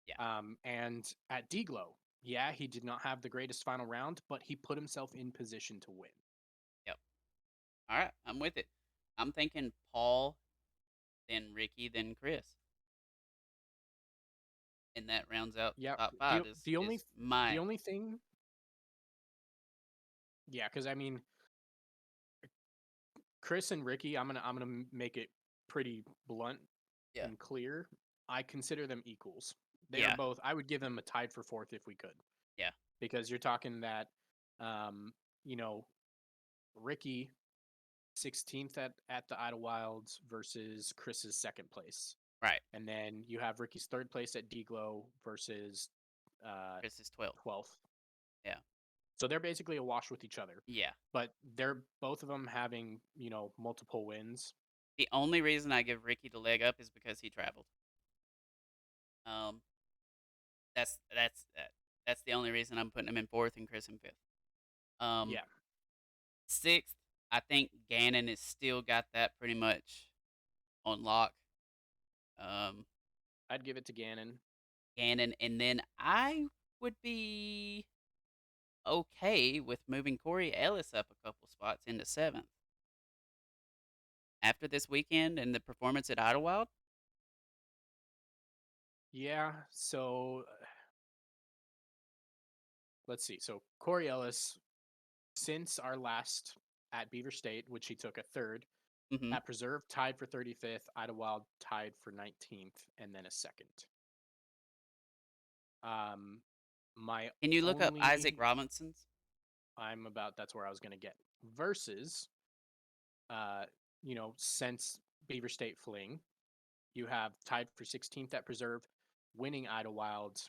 yeah, And at DGLO, yeah, he did not have the greatest final round, but he put himself in position to win. yep. All right, I'm with it. I'm thinking Paul, then Ricky, then Chris, and that rounds out Yeah, top the five. Is the only is my the only thing, yeah, because I mean, Chris and Ricky, I'm gonna make it pretty blunt yeah, and clear. I consider them equals. They are yeah, both. I would give them a tied for fourth if we could, yeah, because you're talking that, um, you know, Ricky 16th at the Idlewilds versus Chris's second place. right. And then you have Ricky's third place at DGLO versus uh, Chris is 12. 12th. Yeah, So they're basically a wash with each other. yeah. But they're both of them having, multiple wins. The only reason I give Ricky the leg up is because he traveled. Um, that's the only reason I'm putting him in fourth and Chris in fifth. Um, Yeah, sixth, I think Gannon has still got that pretty much on lock. Um, I'd give it to Gannon. Gannon, and then I would be okay with moving Corey Ellis up a couple spots into seventh after this weekend and the performance at Idlewild. Yeah, so let's see. So Corey Ellis, since our last at Beaver State, which he took a third, hmm at Preserve tied for 35th, Idlewild tied for 19th, and then a second. Um, my Can you look up Isaac only Robinson's? that's where I was going to get versus, uh, since Beaver State Fling, you have tied for 16th at Preserve, winning Idlewild,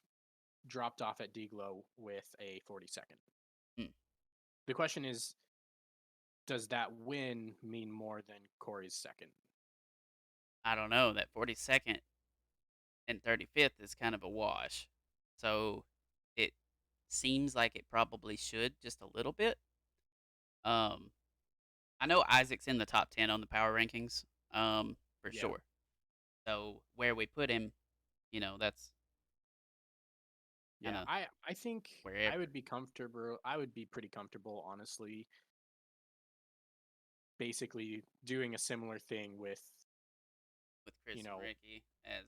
dropped off at DGLO with a 42nd. Hmm, The question is, does that win mean more than Corey's second? I don't know. That 42nd and 35th is kind of a wash. So it seems like it probably should just a little bit. Um, I know Isaac's in the top 10 on the power rankings, for Yeah. sure. So where we put him, that's kind Yeah, of I think I wherever would be comfortable. I would be pretty comfortable, honestly, basically doing a similar thing with, with you Chris and know, Ricky as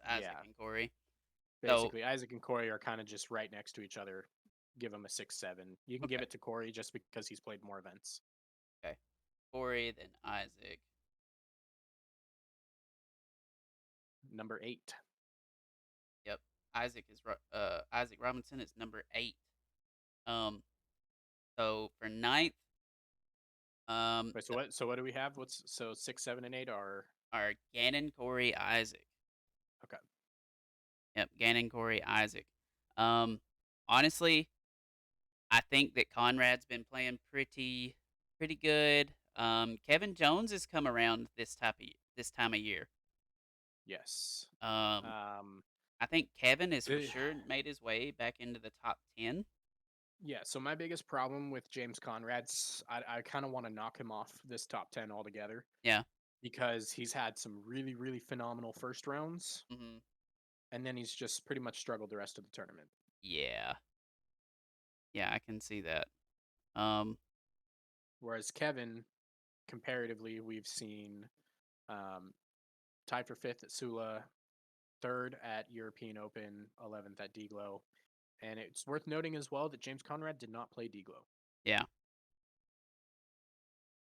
Isaac yeah, and Corey. So basically Isaac and Corey are kind of just right next to each other. Give him a 6-7. You can give okay, it to Corey just because he's played more events. okay, Corey, then Isaac. Number 8. Yep, Isaac Robinson is number 8. Um, so for ninth, Wait, so the, what do we have? What's so 6, 7, and 8 are are Gannon, Corey, Isaac. okay. Yep, Gannon, Corey, Isaac. Um, honestly, I think that Conrad's been playing pretty good. Kevin Jones has come around this time of year. Yes. Um, Um I think Kevin is for the, sure made his way back into the top 10. yeah, so my biggest problem with James Conrad's I kind of want to knock him off this top 10 altogether Yeah. because he's had some really really phenomenal first rounds hmm and then he's just pretty much struggled the rest of the tournament. Yeah. Yeah, I can see that. Um, Whereas Kevin, comparatively, we've seen um, tied for fifth at Sula, third at European Open, 11th at DGLO, And it's worth noting as well that James Conrad did not play DGLO. Yeah.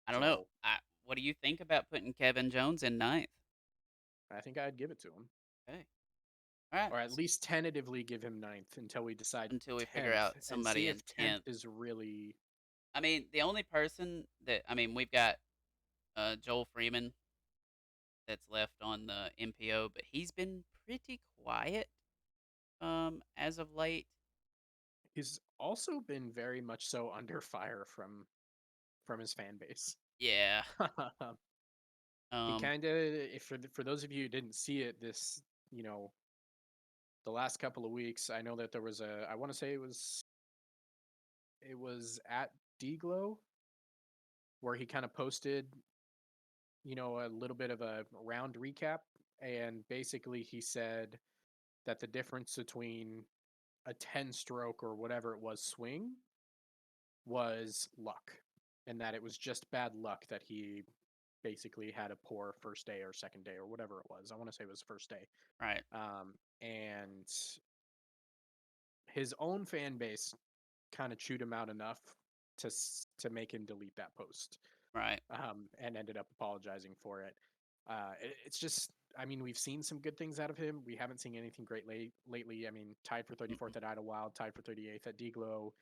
I don't know. So What do you think about putting Kevin Jones in ninth? I think I'd give it to him. Okay. All right. Or at least tentatively give him ninth until we decide Until we figure 10th out and somebody see in if 10th 10th. is really. I mean, the only person that we've got Joel Freeman that's left on the MPO, but he's been pretty quiet as of late. He's also been very much so under fire from his fan base. Yeah. He Um kind of, if for those of you who didn't see it, this you know the last couple of weeks, I know that there was a, I want to say it was at DGLO where he kind of posted, a little bit of a round recap, and basically he said that the difference between a 10 stroke or whatever it was swing was luck, and that it was just bad luck that he basically had a poor first day or second day or whatever it was. I want to say it was first day. right, And his own fan base kind of chewed him out enough to make him delete that post, right. and ended up apologizing for it. It's just, I mean, we've seen some good things out of him. We haven't seen anything great lately. I mean, tied for Mm-mm, 34th at Idlewild, tied for 38th at DGLO,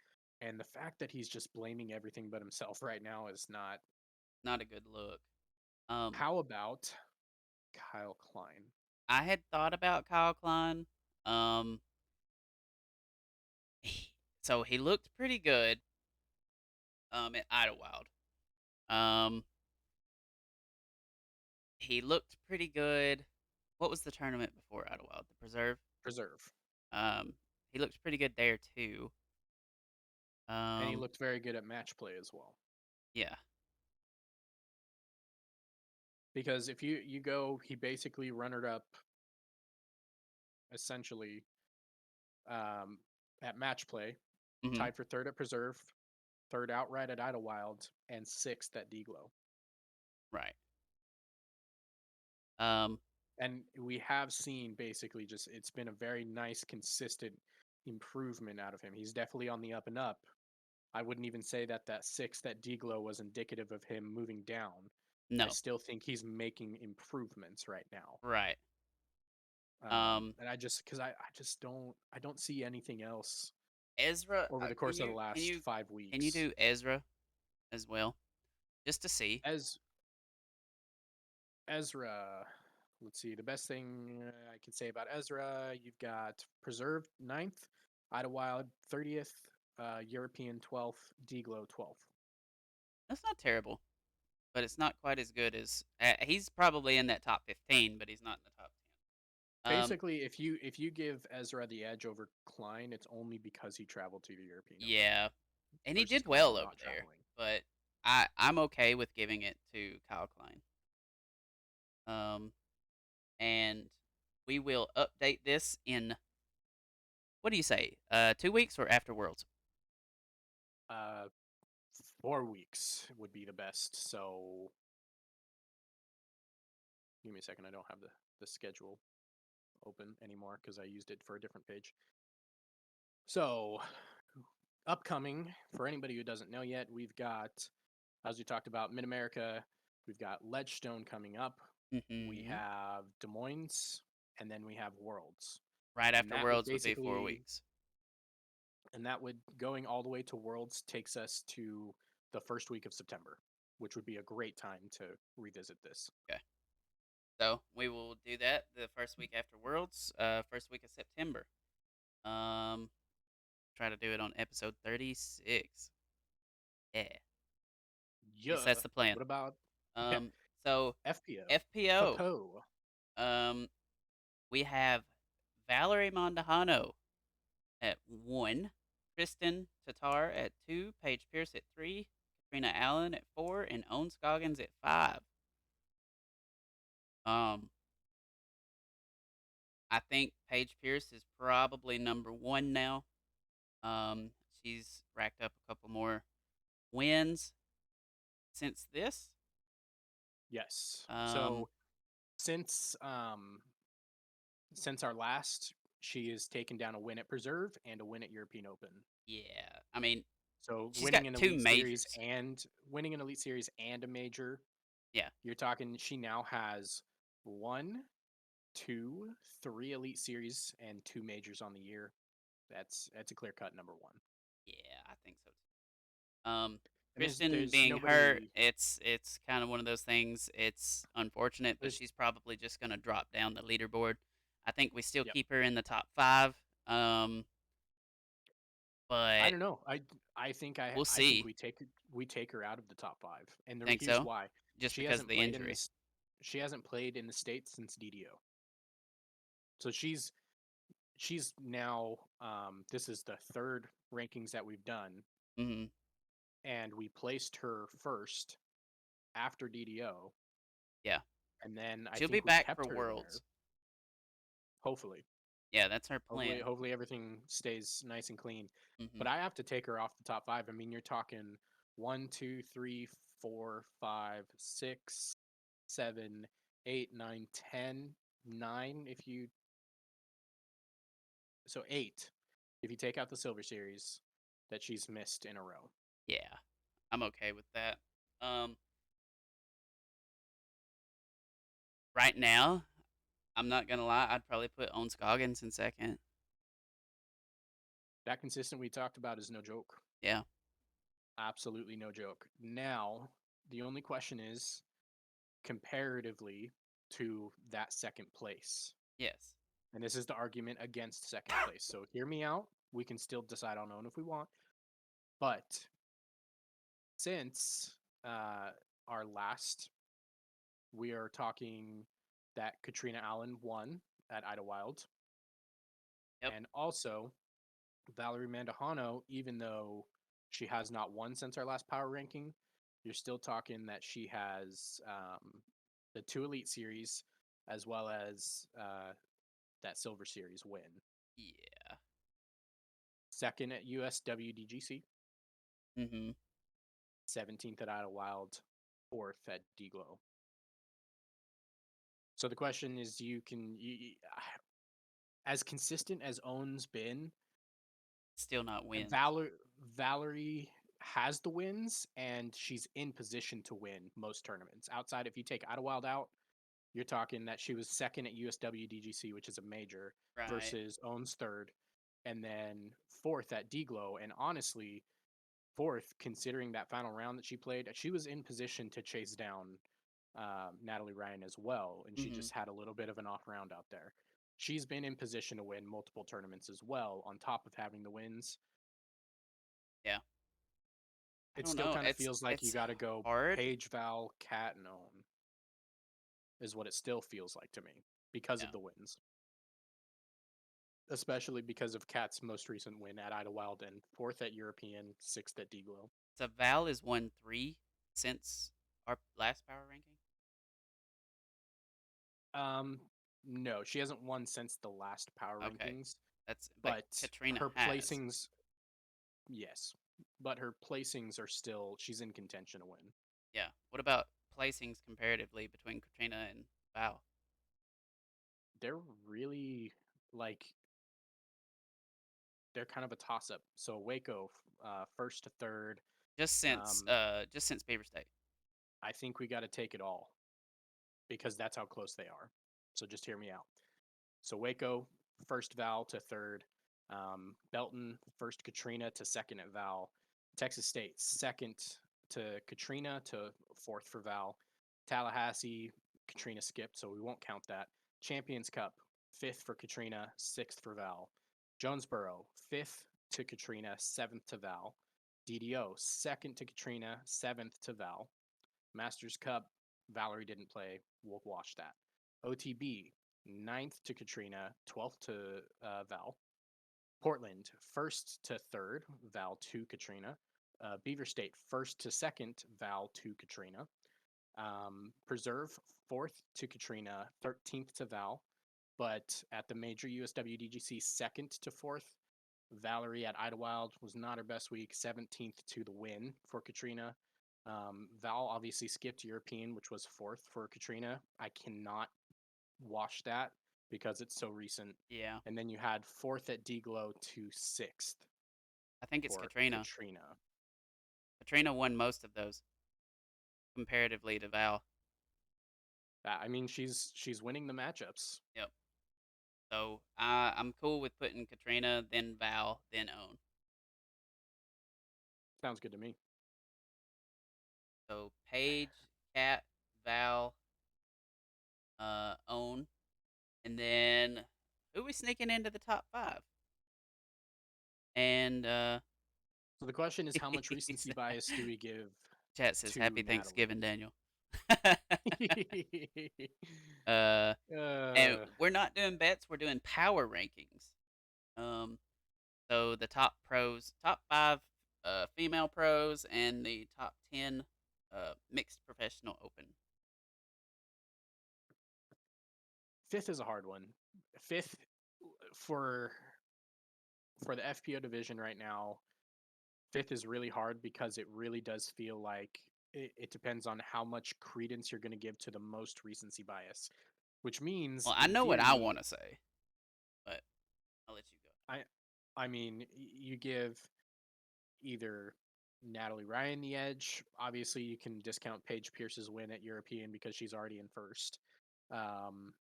and the fact that he's just blaming everything but himself right now is not. not a good look. Um How about Kyle Klein? I had thought about Kyle Klein. Um so he looked pretty good at Idlewild. Um he looked pretty good. What was the tournament before Idlewild? The Preserve? Preserve. Um he looked pretty good there too. And he Um looked very good at match play as well. yeah. Because if you go, he basically runnered up essentially, um, at match play, Mhm. tied for third at Preserve, third outright at Idlewild, and sixth at DGLO. Right. Um And we have seen basically just, it's been a very nice, consistent improvement out of him. He's definitely on the up and up. I wouldn't even say that that sixth at DGLO was indicative of him moving down. I no. still think he's making improvements right now. Right. Um And I just, because I just I don't see anything else Ezra, over the can course of the can last you 5 weeks. do Ezra as well, just to see? As Ezra, let's see, the best thing I can say about Ezra, you've got Preserved ninth, Idlewild 30th, European 12th, DGLO 12th. That's not terrible, but it's not quite as good as he's probably in that top 15, but he's not in the top 10. Basically, if you give Ezra the edge over Klein, it's only because he traveled to the European Open Yeah, and he versus did Klein well over not there, traveling. but I'm okay with giving it to Kyle Klein. Um, and we will update this in, what do you say? 2 weeks or after Worlds? Uh, 4 weeks would be the best. So give me a second. I don't have the schedule open anymore because I used it for a different page. So, upcoming, for anybody who doesn't know yet, we've got, as we talked about, Mid America, we've got Ledgestone coming up, we Hmm. have Des Moines, and then we have Worlds. Right And after that would Worlds would be four basically, weeks. and that would, going all the way to Worlds takes us to the first week of September, which would be a great time to revisit this. Okay. So we will do that the first week after Worlds, first week of September. Um, try to do it on episode 36. Yeah, at least Yeah. that's the plan. What about Um, so FPO? FPO, FPO. um, we have Valerie Mondahano at 1, Kristen Tatar at 2, Paige Pierce at 3, Katrina Allen at 4, and Owen Scoggins at 5. Um, I think Paige Pierce is probably number 1 now. Um, she's racked up a couple more wins since this. Yes. Um, So since our last She has taken down a win at Preserve and a win at European Open. Yeah. I mean, So she's got 2 majors. winning an Elite Series and a major, Yeah. you're talking she now has one, two, three Elite Series and two majors on the year. That's a clear cut number one. Yeah, I think so too. And there's Kristen there's being hurt, nobody it's kind of one of those things. It's unfortunate, but there's she's probably just going to drop down the leaderboard. I think we still yep. keep her in the top 5. Um, I but don't know. we'll I think see. we take her out of the top five. And Think here's so? why. Just She because of hasn't the played in injury. this she hasn't played in the States since DDO. So she's now this is the third rankings that we've done, Mhm. and we placed her first after DDO, Yeah. and then I She'll be think we back for kept her there. Worlds. Hopefully, Yeah, that's her plan. hopefully everything stays nice and clean. But Mhm. I have to take her off the top five. I mean, you're talking one, two, three, four, five, six, seven, eight, nine, 10, 9. If you so 8, if you take out the Silver Series, that she's missed in a row. Yeah. I'm okay with that. Um, right now, I'm not gonna lie, I'd probably put Owen Scoggins in second. That consistent we talked about is no joke. Yeah. Absolutely no joke. Now, the only question is comparatively to that second place. Yes. And this is the argument against second place. So hear me out. We can still decide on own if we want. But since our last, we are talking that Katrina Allen won at Idlewild. Yep. And also, Valerie Mandujano, even though she has not won since our last power ranking, you're still talking that she has the two Elite Series as well as that Silver Series win. Yeah. Second at USWDGC, Mhm. 17th at Idlewild, fourth at DGLO. So the question is, as consistent as Owen's been, Still not wins. Valerie has the wins and she's in position to win most tournaments. Outside, if you take Idlewild out, you're talking that she was second at USWDGC, which is a major, Right. versus Owen's third, and then fourth at DGLO. And honestly, fourth, considering that final round that she played, she was in position to chase down Natalie Ryan as well, and she Mhm. just had a little bit of an off round out there. She's been in position to win multiple tournaments as well, on top of having the wins. Yeah. I It don't still know. kind of feels like you It's got to go hard. Paige, Val, Cat, and Owen, is what it still feels like to me because Yeah. of the wins. Especially because of Cat's most recent win at Idlewild and fourth at European, sixth at DGLO. So Val has won 3 since our last power ranking. Um, no, she hasn't won since the last power Okay. rankings, But but Katrina her has. placings, yes, but her placings are still, she's in contention to win. Yeah. What about placings comparatively between Katrina and Val? They're really like, they're kind of a toss up. So Waco, first to third. Um, Just since Beaver State. I think we got to take it all because that's how close they are. So just hear me out. So Waco, first Val to third. Belton, first Katrina to second at Val. Texas State, second to Katrina to fourth for Val. Tallahassee, Katrina skipped, so we won't count that. Champions Cup, fifth for Katrina, sixth for Val. Jonesboro, fifth to Katrina, seventh to Val. DDO, second to Katrina, seventh to Val. Masters Cup, Valerie didn't play. We'll watch that. OTB, ninth to Katrina, 12th to Val. Portland, first to third, Val to Katrina. Beaver State, first to second, Val to Katrina. Preserve, fourth to Katrina, 13th to Val. But at the major USWDGC, second to fourth, Valerie at Idlewild was not her best week, 17th to the win for Katrina. Val obviously skipped European, which was fourth for Katrina. I cannot watch that because it's so recent. Yeah. And then you had fourth at DGLO to sixth I think it's for Katrina. Katrina. Katrina won most of those comparatively to Val. I mean, she's winning the matchups. Yep. So I'm cool with putting Katrina, then Val, then Own. Sounds good to me. So Paige, Cat, Val, Own, and then who we sneaking into the top five? And So the question is, how much recency bias do we give chat says to Happy Natalie? Thanksgiving, Daniel. uh, and uh, we're not doing bets. We're doing power rankings. Um, so the top pros, top five female pros, and the top 10 mixed professional open. fifth is a hard one. Fifth for for the FPO division right now. Fifth is really hard because it really does feel like it depends on how much credence you're going to give to the most recency bias, which means Well, I in know what I theory, want to say, but I'll let you go. I I mean you give either Natalie Ryan the edge. Obviously, you can discount Paige Pierce's win at European because she's already in first. Um,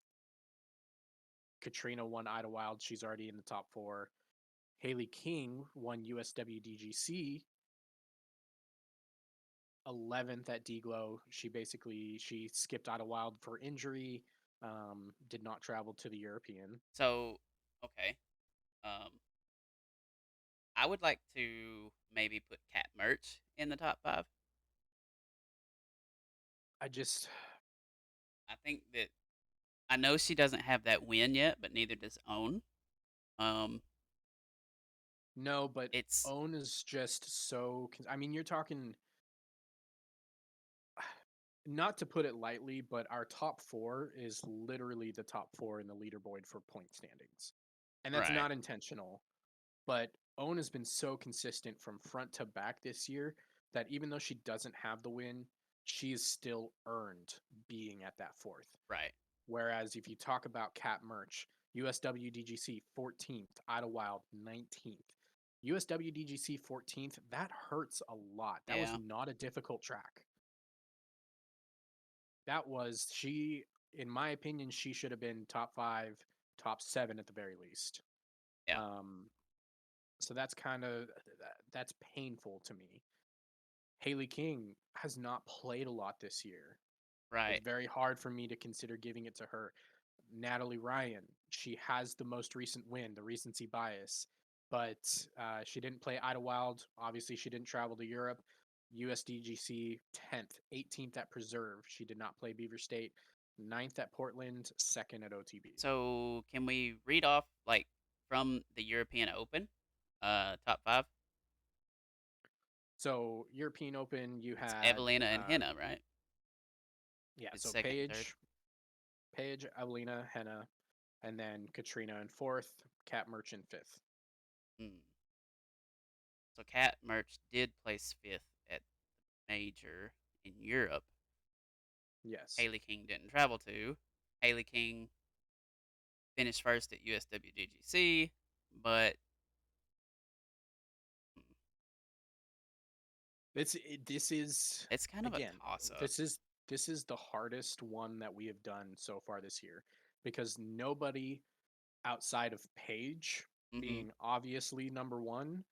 Katrina won Idlewild. She's already in the top four. Haley King won USWDGC 11th at DGLO. She skipped Idlewild for injury. Did not travel to the European. So, okay. Um, I would like to maybe put Cat Merch in the top five. I just I think that I know she doesn't have that win yet, but neither does Own. Um, no, but it's Own is just so. I mean, you're talking not to put it lightly, but our top four is literally the top four in the leaderboard for point standings. And that's right, not intentional. But Owen has been so consistent from front to back this year that even though she doesn't have the win, she's still earned being at that fourth. right. Whereas if you talk about Cat Merch, USWDGC 14th, Idlewild 19th. USWDGC 14th, that hurts a lot. That was Yeah, not a difficult track. That was she, in my opinion, she should have been top five, top seven at the very least. yeah, Um, so that's kind of that's painful to me. Haley King has not played a lot this year. It's right. very hard for me to consider giving it to her. Natalie Ryan, she has the most recent win, the recency bias, but she didn't play Idlewild. Obviously, she didn't travel to Europe. USDGC 10th, 18th at Preserve. She did not play Beaver State. Ninth at Portland, second at OTB. So can we read off like from the European Open, top five? So European Open, you It's had Evelina and Henna, right? yeah. It's So second and third. Paige, Evelina, Henna, and then Katrina in fourth, Cat Merchant fifth. Hmm. So Cat Merch did place fifth at major in Europe. Yes, Haley King didn't travel to. Haley King finished first at USWGGC, but hmm, this is it's kind of a again toss up. this is the hardest one that we have done so far this year because nobody outside of Paige Hmm. being obviously number one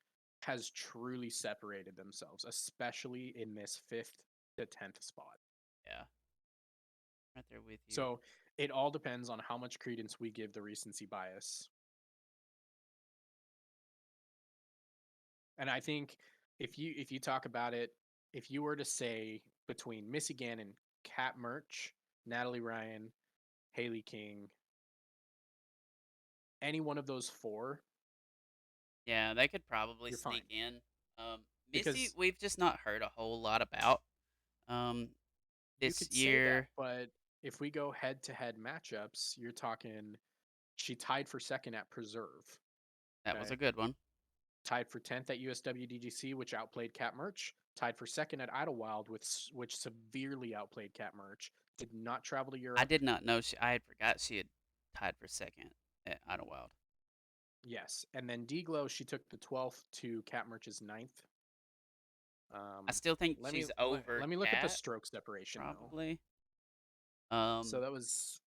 has truly separated themselves, especially in this fifth to 10th spot. Yeah, right there with you. So it all depends on how much credence we give the recency bias. And I think if you talk about it, if you were to say between Missy Gannon, Cat Merch, Natalie Ryan, Haley King, any one of those four, Yeah, they could probably you're sneak fine. in. Missy, Because we've just not heard a whole lot about um, you this could say that, year. but if we go head to head matchups, you're talking she tied for second at Preserve. That was Okay. a good one. Tied for 10th at USWDGC, which outplayed Cat Merch. Tied for second at Idlewild, which severely outplayed Cat Merch. Did not travel to I Europe. did not know I had forgot she had. tied for second at Idlewild. Yes, and then DGLO, she took the 12th to Cat Merch's ninth. I still think Let me she's over let me look at the Cat, stroke separation though. probably. So Um, that was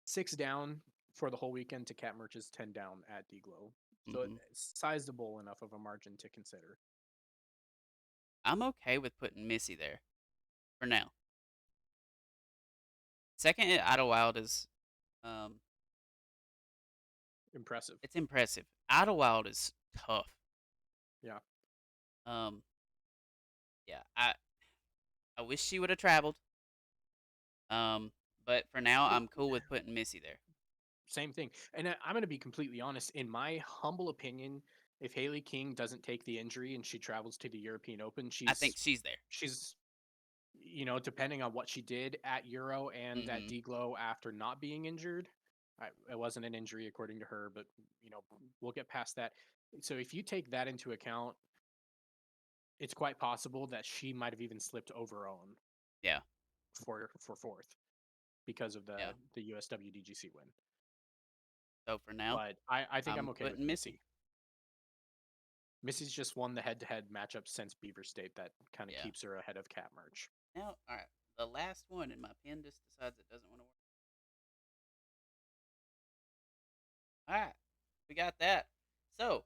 6 down for the whole weekend to Cat Merch's 10 down at DGLO. So mhm. it's sizable enough of a margin to consider. I'm okay with putting Missy there for now. Second at Idlewild is, um, Impressive. it's impressive. Idlewild is tough. Yeah. Um, yeah, I wish she would have traveled. Um, but for now, It, I'm cool with putting Missy there. Same thing. And I'm going to be completely honest. In my humble opinion, if Haley King doesn't take the injury and she travels to the European Open, I think she's there. she's depending on what she did at Euro and at Mhm. DGLO after not being injured. It wasn't an injury according to her, but we'll get past that. So if you take that into account, it's quite possible that she might have even slipped over Owen Yeah, for fourth because of yeah. the USW DGC win. So for now, But I think I'm I'm okay with putting Missy. Missy. Missy's just won the head-to-head matchup since Beaver State that kind of Yeah. keeps her ahead of Cat Merch. Now, all right. The last one, and my pen just decides it doesn't want to work. All right, we got that. So,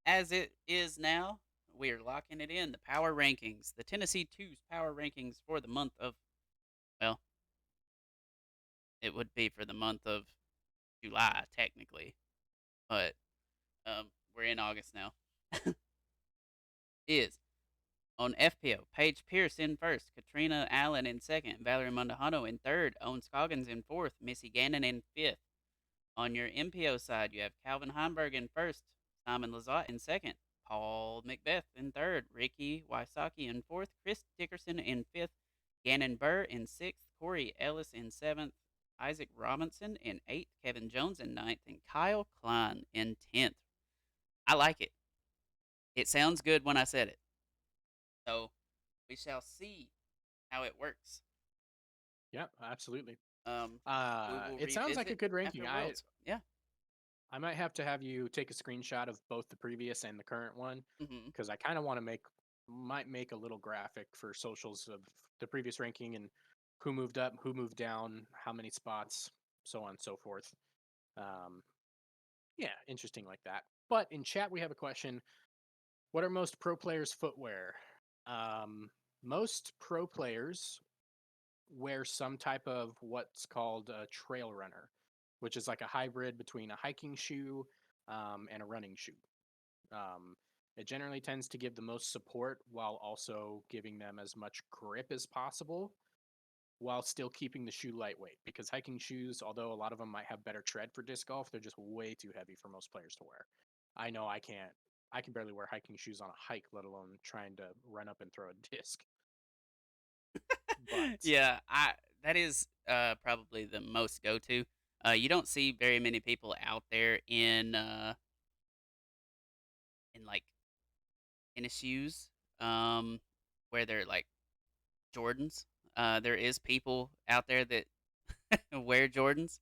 as it is now, we are locking it in. The power rankings, the Tennessee Two's power rankings for the month of, well, it would be for the month of July technically, but we're in August now. Is on FPO, Paige Pierce in first, Katrina Allen in second, Valerie Mondahano in third, Owen Scoggins in fourth, Missy Gannon in fifth. On your MPO side, you have Calvin Heimberg in first, Simon Lazat in second, Paul Macbeth in third, Ricky Wysocki in fourth, Chris Dickerson in fifth, Gannon Burr in sixth, Corey Ellis in seventh, Isaac Robinson in eighth, Kevin Jones in ninth, and Kyle Klein in 10th. I like it. It sounds good when I said it. So we shall see how it works. Yeah, absolutely. Um, we will It sounds like a revisit good ranking. after I Worlds. Yeah. I might have to have you take a screenshot of both the previous and the current one Hmm. because I kind of want to might make a little graphic for socials of the previous ranking and who moved up, who moved down, how many spots, so on and so forth. Um, yeah, interesting like that. But in chat, we have a question: what are most pro players' footwear? Um, Most pro players wear some type of what's called a trail runner, which is like a hybrid between a hiking shoe and a running shoe. Um, it generally tends to give the most support while also giving them as much grip as possible while still keeping the shoe lightweight because hiking shoes, although a lot of them might have better tread for disc golf, they're just way too heavy for most players to wear. I know I can barely wear hiking shoes on a hike, let alone trying to run up and throw a disc. But Yeah, I that is probably the most go to. You don't see very many people out there in like tennis shoes, where they're like Jordans. There is people out there that wear Jordans,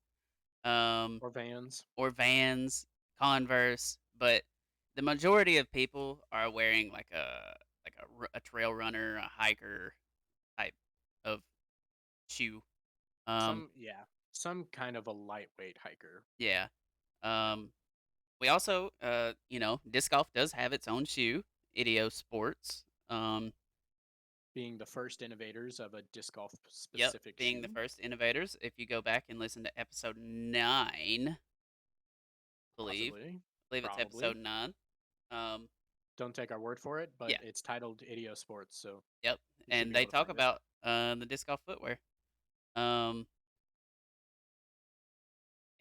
um, or Vans, or Vans, Converse, but the majority of people are wearing like a trail runner, a hiker type of shoe. Um, some kind of a lightweight hiker. yeah. Um, we also, disc golf does have its own shoe, Idio Sports. Being the first innovators of a disc golf Yep, specific being the shoe, first innovators. If you go back and listen to episode 9, believe, possibly, believe it's probably. episode 9. Um, Don't take our word for it, but yeah, it's titled Idio Sports, so yep, you should and be they able to talk find it. about the disc golf footwear. Um,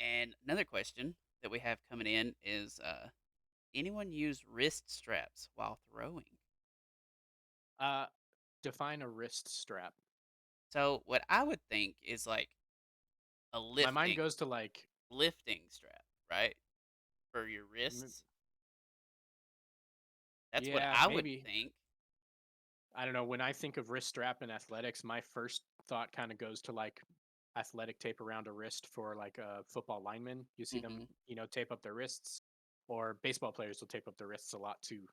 and another question that we have coming in is, anyone use wrist straps while throwing? Uh, Define a wrist strap. So what I would think is like a My mind goes to like, lifting strap, right? For your m- wrists. That's what yeah, I would maybe. think. I don't know. When I think of wrist strap in athletics, my first thought kind of goes to like athletic tape around a wrist for like a football lineman. You see them, Mhm. tape up their wrists, or baseball players will tape up their wrists a lot too,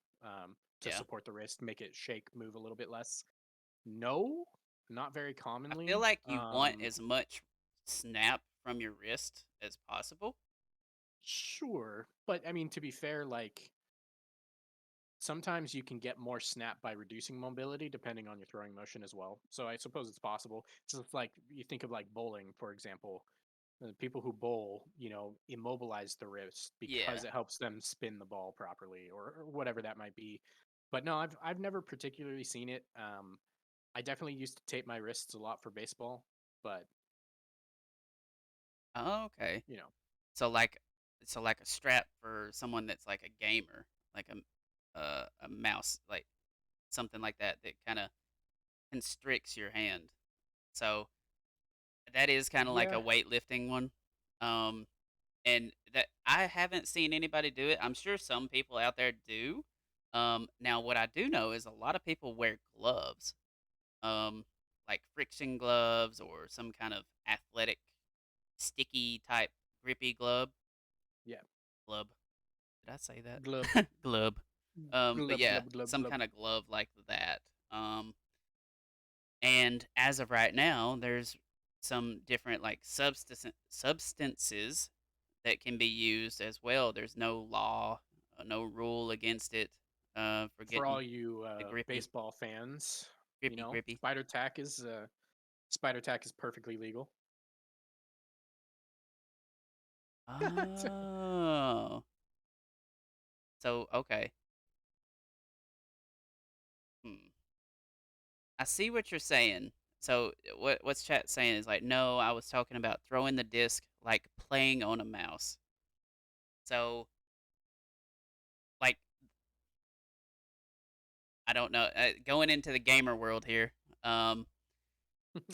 to Yeah. support the wrist, make it shake, move a little bit less. No, not very I feel commonly. like you want as much snap from your wrist as possible. Sure, but I mean, to be fair, like sometimes you can get more snap by reducing mobility depending on your throwing motion as well. So I suppose it's possible. So it's like you think of like bowling, for example. People who bowl, immobilize the wrist Yeah. because it helps them spin the ball properly, or whatever that might be. But no, I've never particularly seen it. I definitely used to tape my wrists a lot for baseball, but Oh, okay. you know, So like a strap for someone that's like a gamer, like a mouse, like something like that that kind of constricts your hand. So that is kind of like yeah, a weightlifting one. Um and that I haven't seen anybody do it. I'm sure some people out there do. Now what I do know is a lot of people wear gloves. Like friction gloves or some kind of athletic sticky type grippy yeah, glove. Did I say glub, that? Glove. But glub, yeah, glub, glub, some glub. kind of glove like that. And as of right now, there's some different like substances that can be used as well. There's no law, no rule against it for For getting all you the grippy, baseball fans, grippy, grippy. spider tack is perfectly legal. Oh, so okay. Hmm. I see what you're saying. So what's chat saying is like, no, I was talking about throwing the disc like playing on a mouse. So like I don't know, going into the gamer world here. Um,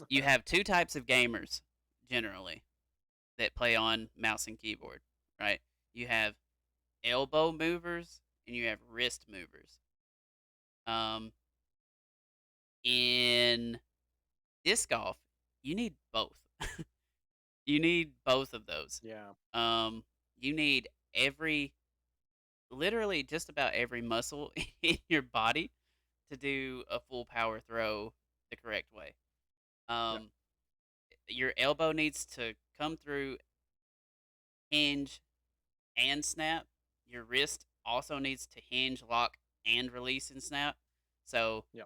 you have two types of gamers generally that play on mouse and keyboard, right? You have elbow movers and you have wrist movers. Um, in disc golf, you need both. You need both of those. Yeah, Um, you need every, literally just about every muscle in your body to do a full power throw the correct way. yeah, Um, your elbow needs to come through, hinge, and snap. Your wrist also needs to hinge, lock, and release and snap. So, yeah.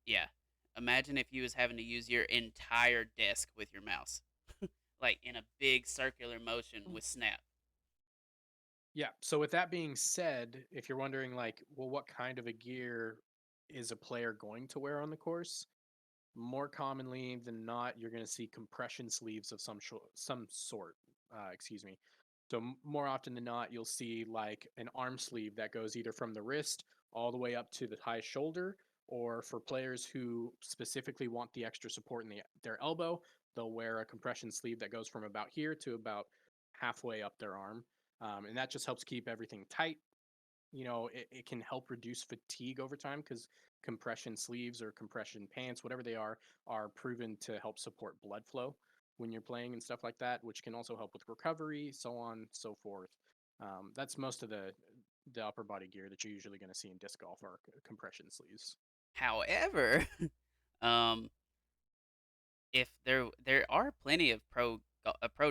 yeah. Imagine if you was having to use your entire desk with your mouse, like in a big circular motion with snap. Yeah. So with that being said, if you're wondering like, well, what kind of a gear is a player going to wear on the course? More commonly than not, you're going to see compression sleeves of some sort. Excuse me. So more often than not, you'll see like an arm sleeve that goes either from the wrist all the way up to the high shoulder, or for players who specifically want the extra support in their elbow, they'll wear a compression sleeve that goes from about here to about halfway up their arm, and that just helps keep everything tight. It can help reduce fatigue over time because compression sleeves or compression pants, whatever they are proven to help support blood flow when you're playing and stuff like that, which can also help with recovery, so on, so forth. That's most of the upper body gear that you're usually going to see in disc golf are compression sleeves. However, um, if there are plenty of pro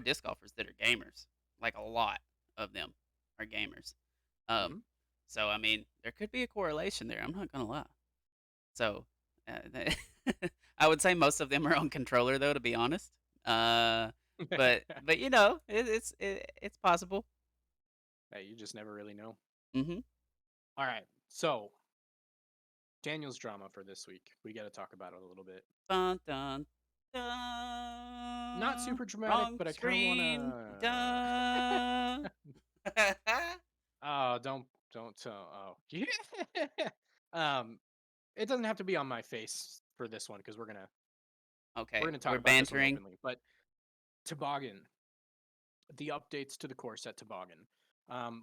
disc golfers that are gamers, like a lot of them are gamers. Um, Hmm. so I mean, there could be a correlation there. I'm not gonna lie. So, I would say most of them are on controller, though, to be honest. Uh, but it's possible. Hey, you just never really know. Hmm. All right, so Daniel's drama for this week. We got to talk about it a little bit. Dun dun Not dun. super dramatic, Wrong but I kind of want screen. to. Dun. Oh, don't. Oh, yeah. um, it doesn't have to be on my face for this one because we're Okay, gonna talk we're about this one bantering. openly. But toboggan, the updates to the course at toboggan.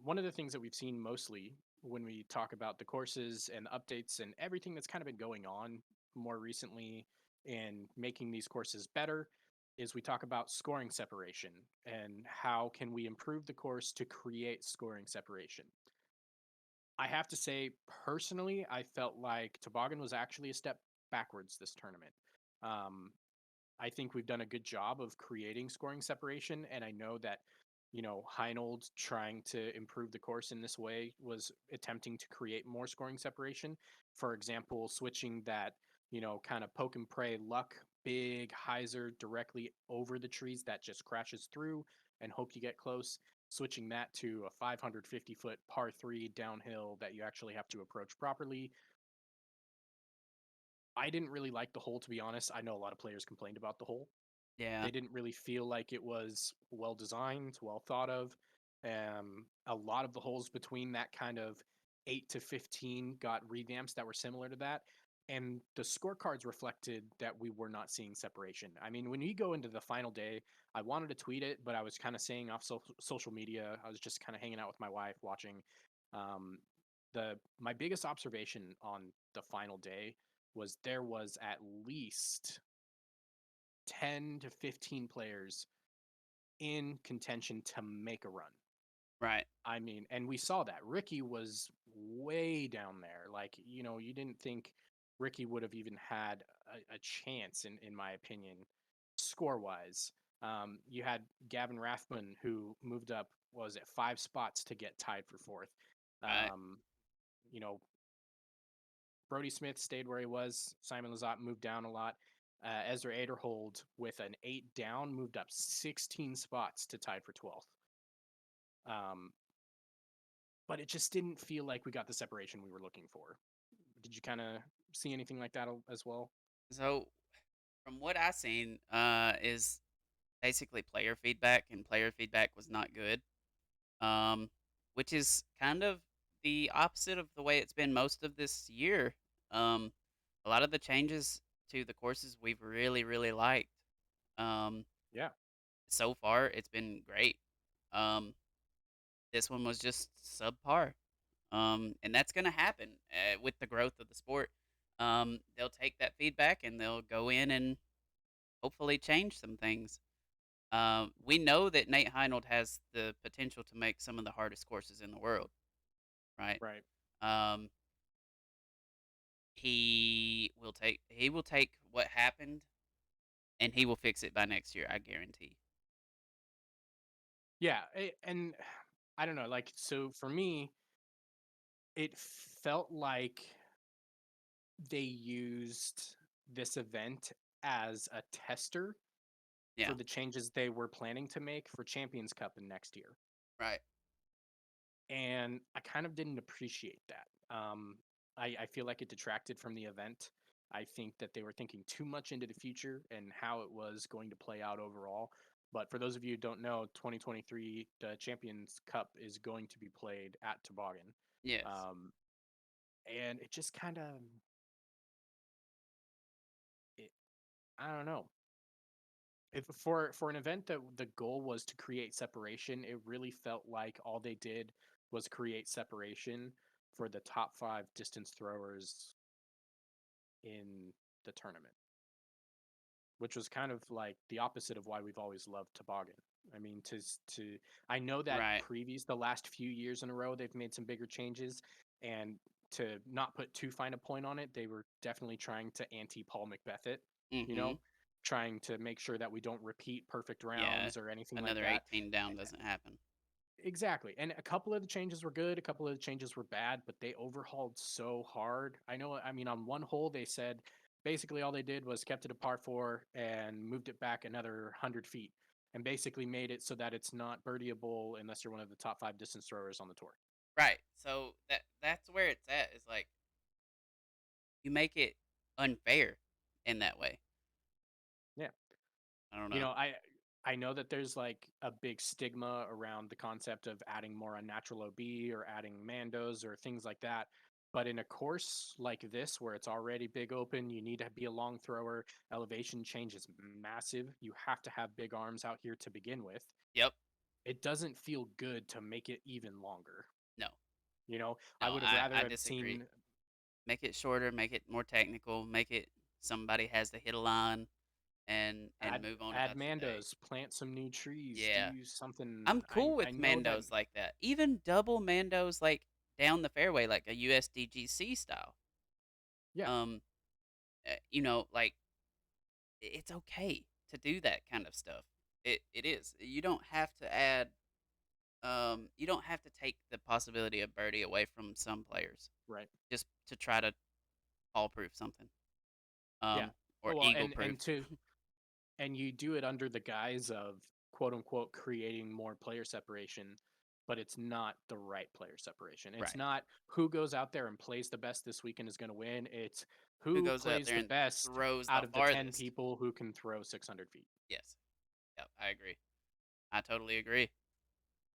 One of the things that we've seen mostly when we talk about the courses and the updates and everything that's kind of been going on more recently in making these courses better is we talk about scoring separation and how can we improve the course to create scoring separation. I have to say, personally, I felt like Toboggan was actually a step backwards this tournament. Um, I think we've done a good job of creating scoring separation, and I know that Heinold trying to improve the course in this way was attempting to create more scoring separation. For example, switching that kind of poke and pray luck big hyzer directly over the trees that just crashes through and hope you get close. Switching that to a 550-foot par three downhill that you actually have to approach properly. I didn't really like the hole, to be honest. I know a lot of players complained about the hole. Yeah. They didn't really feel like it was well designed, well thought of. A lot of the holes between that kind of 8 to 15 got revamps that were similar to that. And the scorecards reflected that we were not seeing separation. I mean, when you go into the final day, I wanted to tweet it, but I was kind of staying off social media. I was just kind of hanging out with my wife, watching. Um, my biggest observation on the final day was there was at least 10 to 15 players in contention to make a run. Right. I mean, and we saw that. Ricky was way down there. Like, you didn't think Ricky would have even had a chance, in my opinion, score wise. You had Gavin Rathman, who moved up, what was it, 5 spots to get tied for fourth. Right. Um, you know, Brody Smith stayed where he was. Simon Lizotte moved down a lot. Ezra Aderhold, with an 8 down, moved up 16 spots to tie for 12th. Um, but it just didn't feel like we got the separation we were looking for. Did you kind of see anything like that as well? So from what I seen, is basically player feedback, and player feedback was not good. Um, which is kind of the opposite of the way it's been most of this year. Um, a lot of the changes to the courses we've really, really liked. Um, Yeah, so far it's been great. Um, this one was just subpar. And that's going to happen with the growth of the sport. They'll take that feedback and they'll go in and hopefully change some things. We know that Nate Heinold has the potential to make some of the hardest courses in the world, right? right. Um, he will take what happened and he will fix it by next year, I guarantee. Yeah, and I don't know. Like, so for me, it felt like they used this event as a tester for Yeah, the changes they were planning to make for Champions Cup in next year. right. And I kind of didn't appreciate that. I feel like it detracted from the event. I think that they were thinking too much into the future and how it was going to play out overall. But for those of you who don't know, 2023, the Champions Cup is going to be played at Toboggan. Yes. Um, and it just kind of, I don't know. If for an event that the goal was to create separation, it really felt like all they did was create separation for the top 5 distance throwers in the tournament, which was kind of like the opposite of why we've always loved toboggan. I mean, to I know that Right. the last few years in a row, they've made some bigger changes, and to not put too fine a point on it, they were definitely trying to anti Paul McBeth it, you Mhm. know, trying to make sure that we don't repeat perfect Yeah. rounds or anything like Another that. 18 down doesn't happen. Exactly. And a couple of the changes were good, a couple of the changes were bad, but they overhauled so hard. I mean, on one hole, they said basically all they did was kept it a par four and moved it back another 100 feet and basically made it so that it's not birdieable unless you're one of the top 5 distance throwers on the tour. Right. So that's where it's at. Is like you make it unfair in that way. Yeah. I don't You know. know, I know that there's like a big stigma around the concept of adding more unnatural OB or adding Mandos or things like that. But in a course like this, where it's already big open, you need to be a long thrower. Elevation change is massive. You have to have big arms out here to begin with. Yep. It doesn't feel good to make it even longer. No. I No. would have I rather have disagree. seen. Make it shorter. Make it more technical. Make it. somebody has to hit a line and Add move on add about your day. mandos, plant some new trees, Yeah. do something. I'm I cool I with know that Mandos like that. Even double Mandos like down the fairway, like a USDGC style. yeah, Um, like it's okay to do that kind of stuff. It is. You don't have to add. You don't have to take the possibility of birdie away from some players right. just to try to fall proof something. Yeah. Or Well, eagle proof. and you do it under the guise of quote unquote creating more player separation, but it's not the right player separation. It's Right. not who goes out there and plays the best this weekend is going to win. It's Who who goes out plays there the and best throws out the of the 10 farthest? people who can throw 600 feet. Yes. Yep. I agree. I totally agree.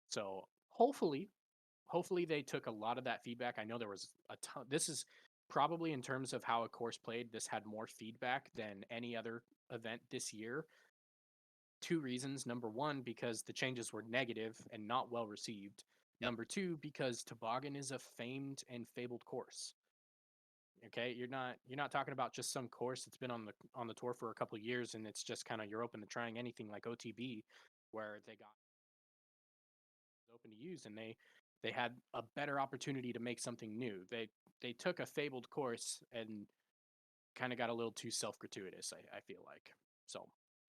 So hopefully they took a lot of that feedback. I know there was a ton. This is probably in terms of how a course played, this had more feedback than any other event this year. Two reasons. Number one, because the changes were negative and not well received. Yep. Number two, because toboggan is a famed and fabled course. Okay, you're not talking about just some course that's been on the tour for a couple of years and it's just kind of you're open to trying anything like OTB, where they got open to use and they had a better opportunity to make something new. They took a fabled course and kind of got a little too self gratuitous. I feel like so.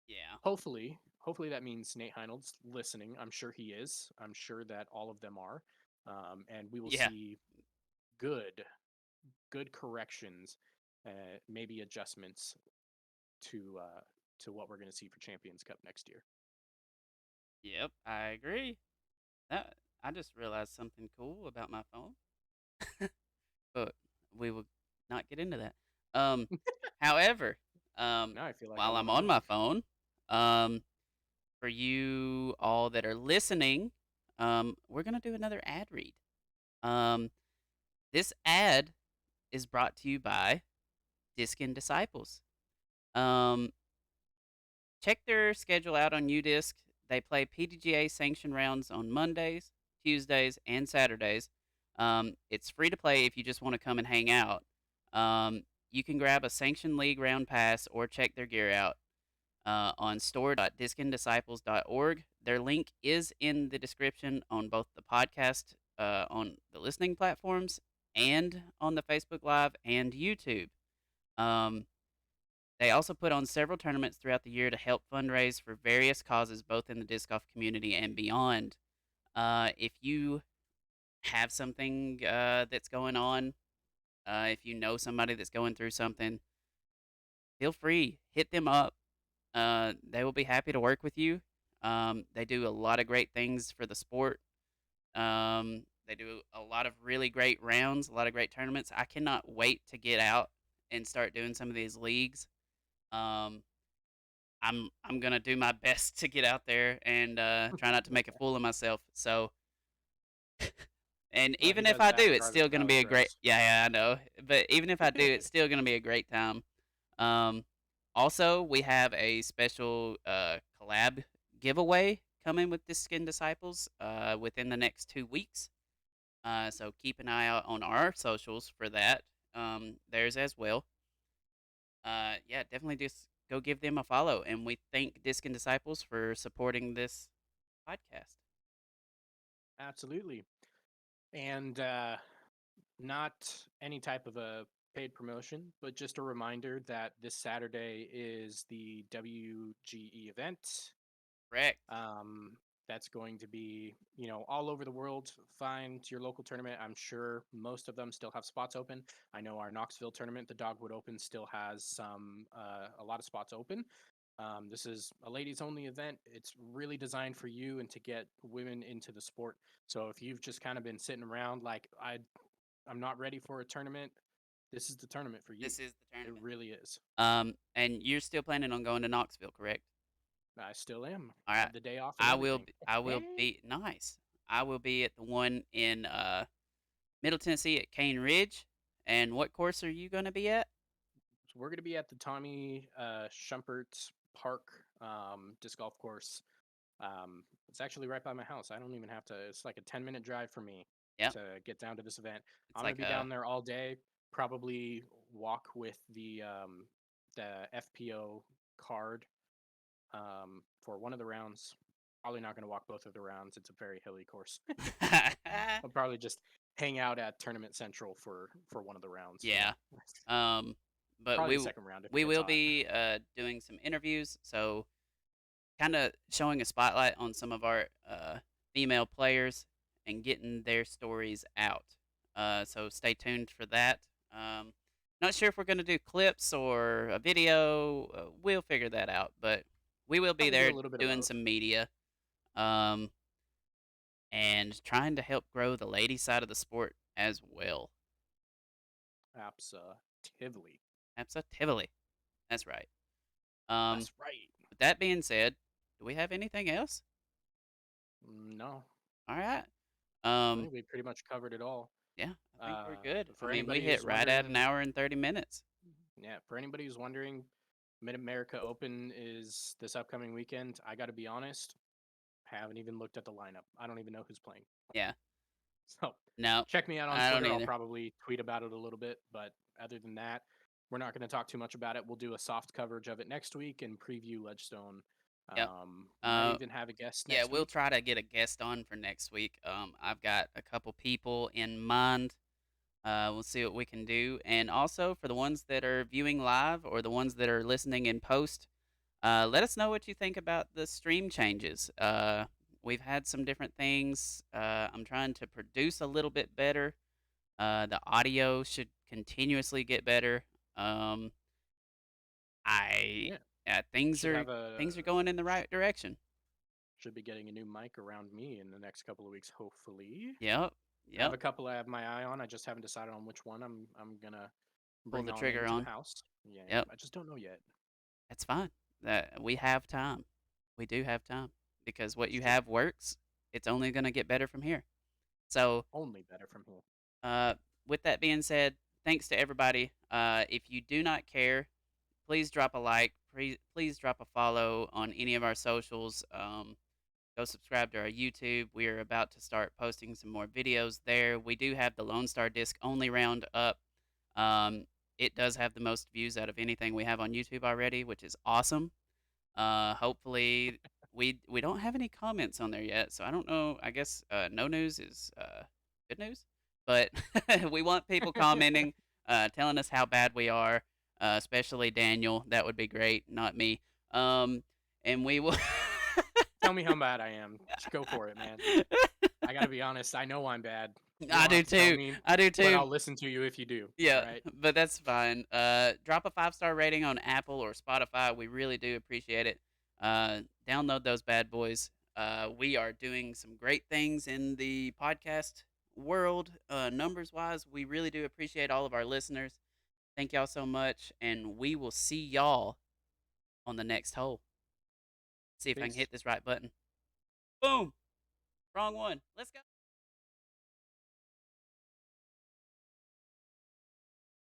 Yeah. Hopefully that means Nate Heinold's listening. I'm sure he is. I'm sure that all of them are, and we will Yeah. see good good corrections, maybe adjustments to uh, to what we're going to see for Champions Cup next year. Yep. I agree. That I just realized something cool about my phone, but we will not get into that. Um, however, Now I feel like I while want I'm to on my move. phone, um, for you all that are listening, we're gonna do another ad read. Um, this ad is brought to you by Diskin Disciples. Um, check their schedule out on UDisc. They play PDGA sanctioned rounds on Mondays, Tuesdays, and Saturdays. It's free to play if you just want to come and hang out. You can grab a sanctioned league round pass or check their gear out on store.diskindisciples.org. Their link is in the description on both the podcast, on the listening platforms, and on the Facebook Live and YouTube. Um, they also put on several tournaments throughout the year to help fundraise for various causes, both in the disc golf community and beyond. If you have something that's going on, if you know somebody that's going through something, feel free, hit them up. They will be happy to work with you. They do a lot of great things for the sport. They do a lot of really great rounds, a lot of great tournaments. I cannot wait to get out and start doing some of these leagues. Um, I'm gonna do my best to get out there and try not to make a fool of myself. So, and Well, he even if does I that do, it's regardless still of gonna how be it a great. goes. Yeah, yeah, I know. But even if I do, it's still gonna be a great time. Um, also, we have a special collab giveaway coming with the Skin Disciples within the next 2 weeks. So keep an eye out on our socials for that. Theirs as well. Yeah, definitely just go give them a follow. And we thank Disc and Disciples for supporting this podcast. Absolutely. And not any type of a paid promotion, but just a reminder that this Saturday is the WGE event. Correct. Um, that's going to be, all over the world. Find your local tournament. I'm sure most of them still have spots open. I know our Knoxville tournament, the Dogwood Open, still has a lot of spots open. This is a ladies only event. It's really designed for you and to get women into the sport. So if you've just kind of been sitting around like I'm not ready for a tournament, this is the tournament for you. This is the It tournament. really is. And you're still planning on going to Knoxville, correct? I still am. All right. Had the day off and everything. I will be nice. I will be at the one in Middle Tennessee at Cane Ridge. And what course are you going to be at? So we're going to be at the Tommy Schumpert Park disc golf course. It's actually right by my house. I don't even have to. It's like a 10-minute drive for me Yep. to get down to this event. It's I'm going like to be a down there all day. Probably walk with the FPO card for one of the rounds. Probably not going to walk both of the rounds. It's a very hilly course. I'll probably just hang out at Tournament Central for one of the rounds. Yeah. Um, but Probably the second round if it we gets will hot. be doing some interviews, so kind of showing a spotlight on some of our female players and getting their stories out. So stay tuned for that. Um, not sure if we're going to do clips or a video. We'll figure that out, but we will be Probably do there a little bit of doing both. some media um, and trying to help grow the lady side of the sport as well. Absolutely. Absolutely. That's right. Um, That's right. with that being said, do we have anything else? No, All right. I Um, think we pretty much covered it all. yeah, I think we're good. I For mean, we anybody hit who's right at an wondering, hour and 30 minutes. yeah, for anybody who's wondering, Mid America Open is this upcoming weekend. I got to be honest, haven't even looked at the lineup. I don't even know who's playing. Yeah. So No, check me out on I don't Twitter. I'll either. probably tweet about it a little bit. But other than that, we're not going to talk too much about it. We'll do a soft coverage of it next week and preview Ledgestone. Yep. Might Uh, even have a guest yeah, next we'll week. try to get a guest on for next week. I've got a couple people in mind. We'll see what we can do. And also for the ones that are viewing live or the ones that are listening in post, let us know what you think about the stream changes. We've had some different things. I'm trying to produce a little bit better. The audio should continuously get better. Um, I Yeah, things should are have a things are going in the right direction. should be getting a new mic around me in the next couple of weeks, hopefully. Yep, I have yep. a couple I have my eye on. I just haven't decided on which one I'm gonna Pull bring the on trigger into the on. house. Yeah, Yep, I just don't know yet. that's fine. That we have time. We do have time because what It's you true. have works. It's only going to get better from here. So, Only better from here. uh, with that being said, thanks to everybody. If you do not care, please drop a like. Please drop a follow on any of our socials. Go subscribe to our YouTube. We are about to start posting some more videos there. We do have the Lone Star Disc only round up. Um, it does have the most views out of anything we have on YouTube already, which is awesome. Hopefully, we don't have any comments on there yet, so I don't know. I guess no news is good news, but we want people commenting, telling us how bad we are, especially Daniel. That would be great, not me. And we will. Tell me how bad I am. Just go for it, man. I gotta be honest. I know I'm bad. You I don't do have to tell too. me, I do but too. I'll listen to you if you do. All Yeah, right. but that's fine. Drop a 5-star rating on Apple or Spotify. We really do appreciate it. Download those bad boys. We are doing some great things in the podcast world, numbers wise. We really do appreciate all of our listeners. Thank y'all so much, and we will see y'all on the next hole. See if I can Peace. hit this right button. Boom! Wrong one. Let's go.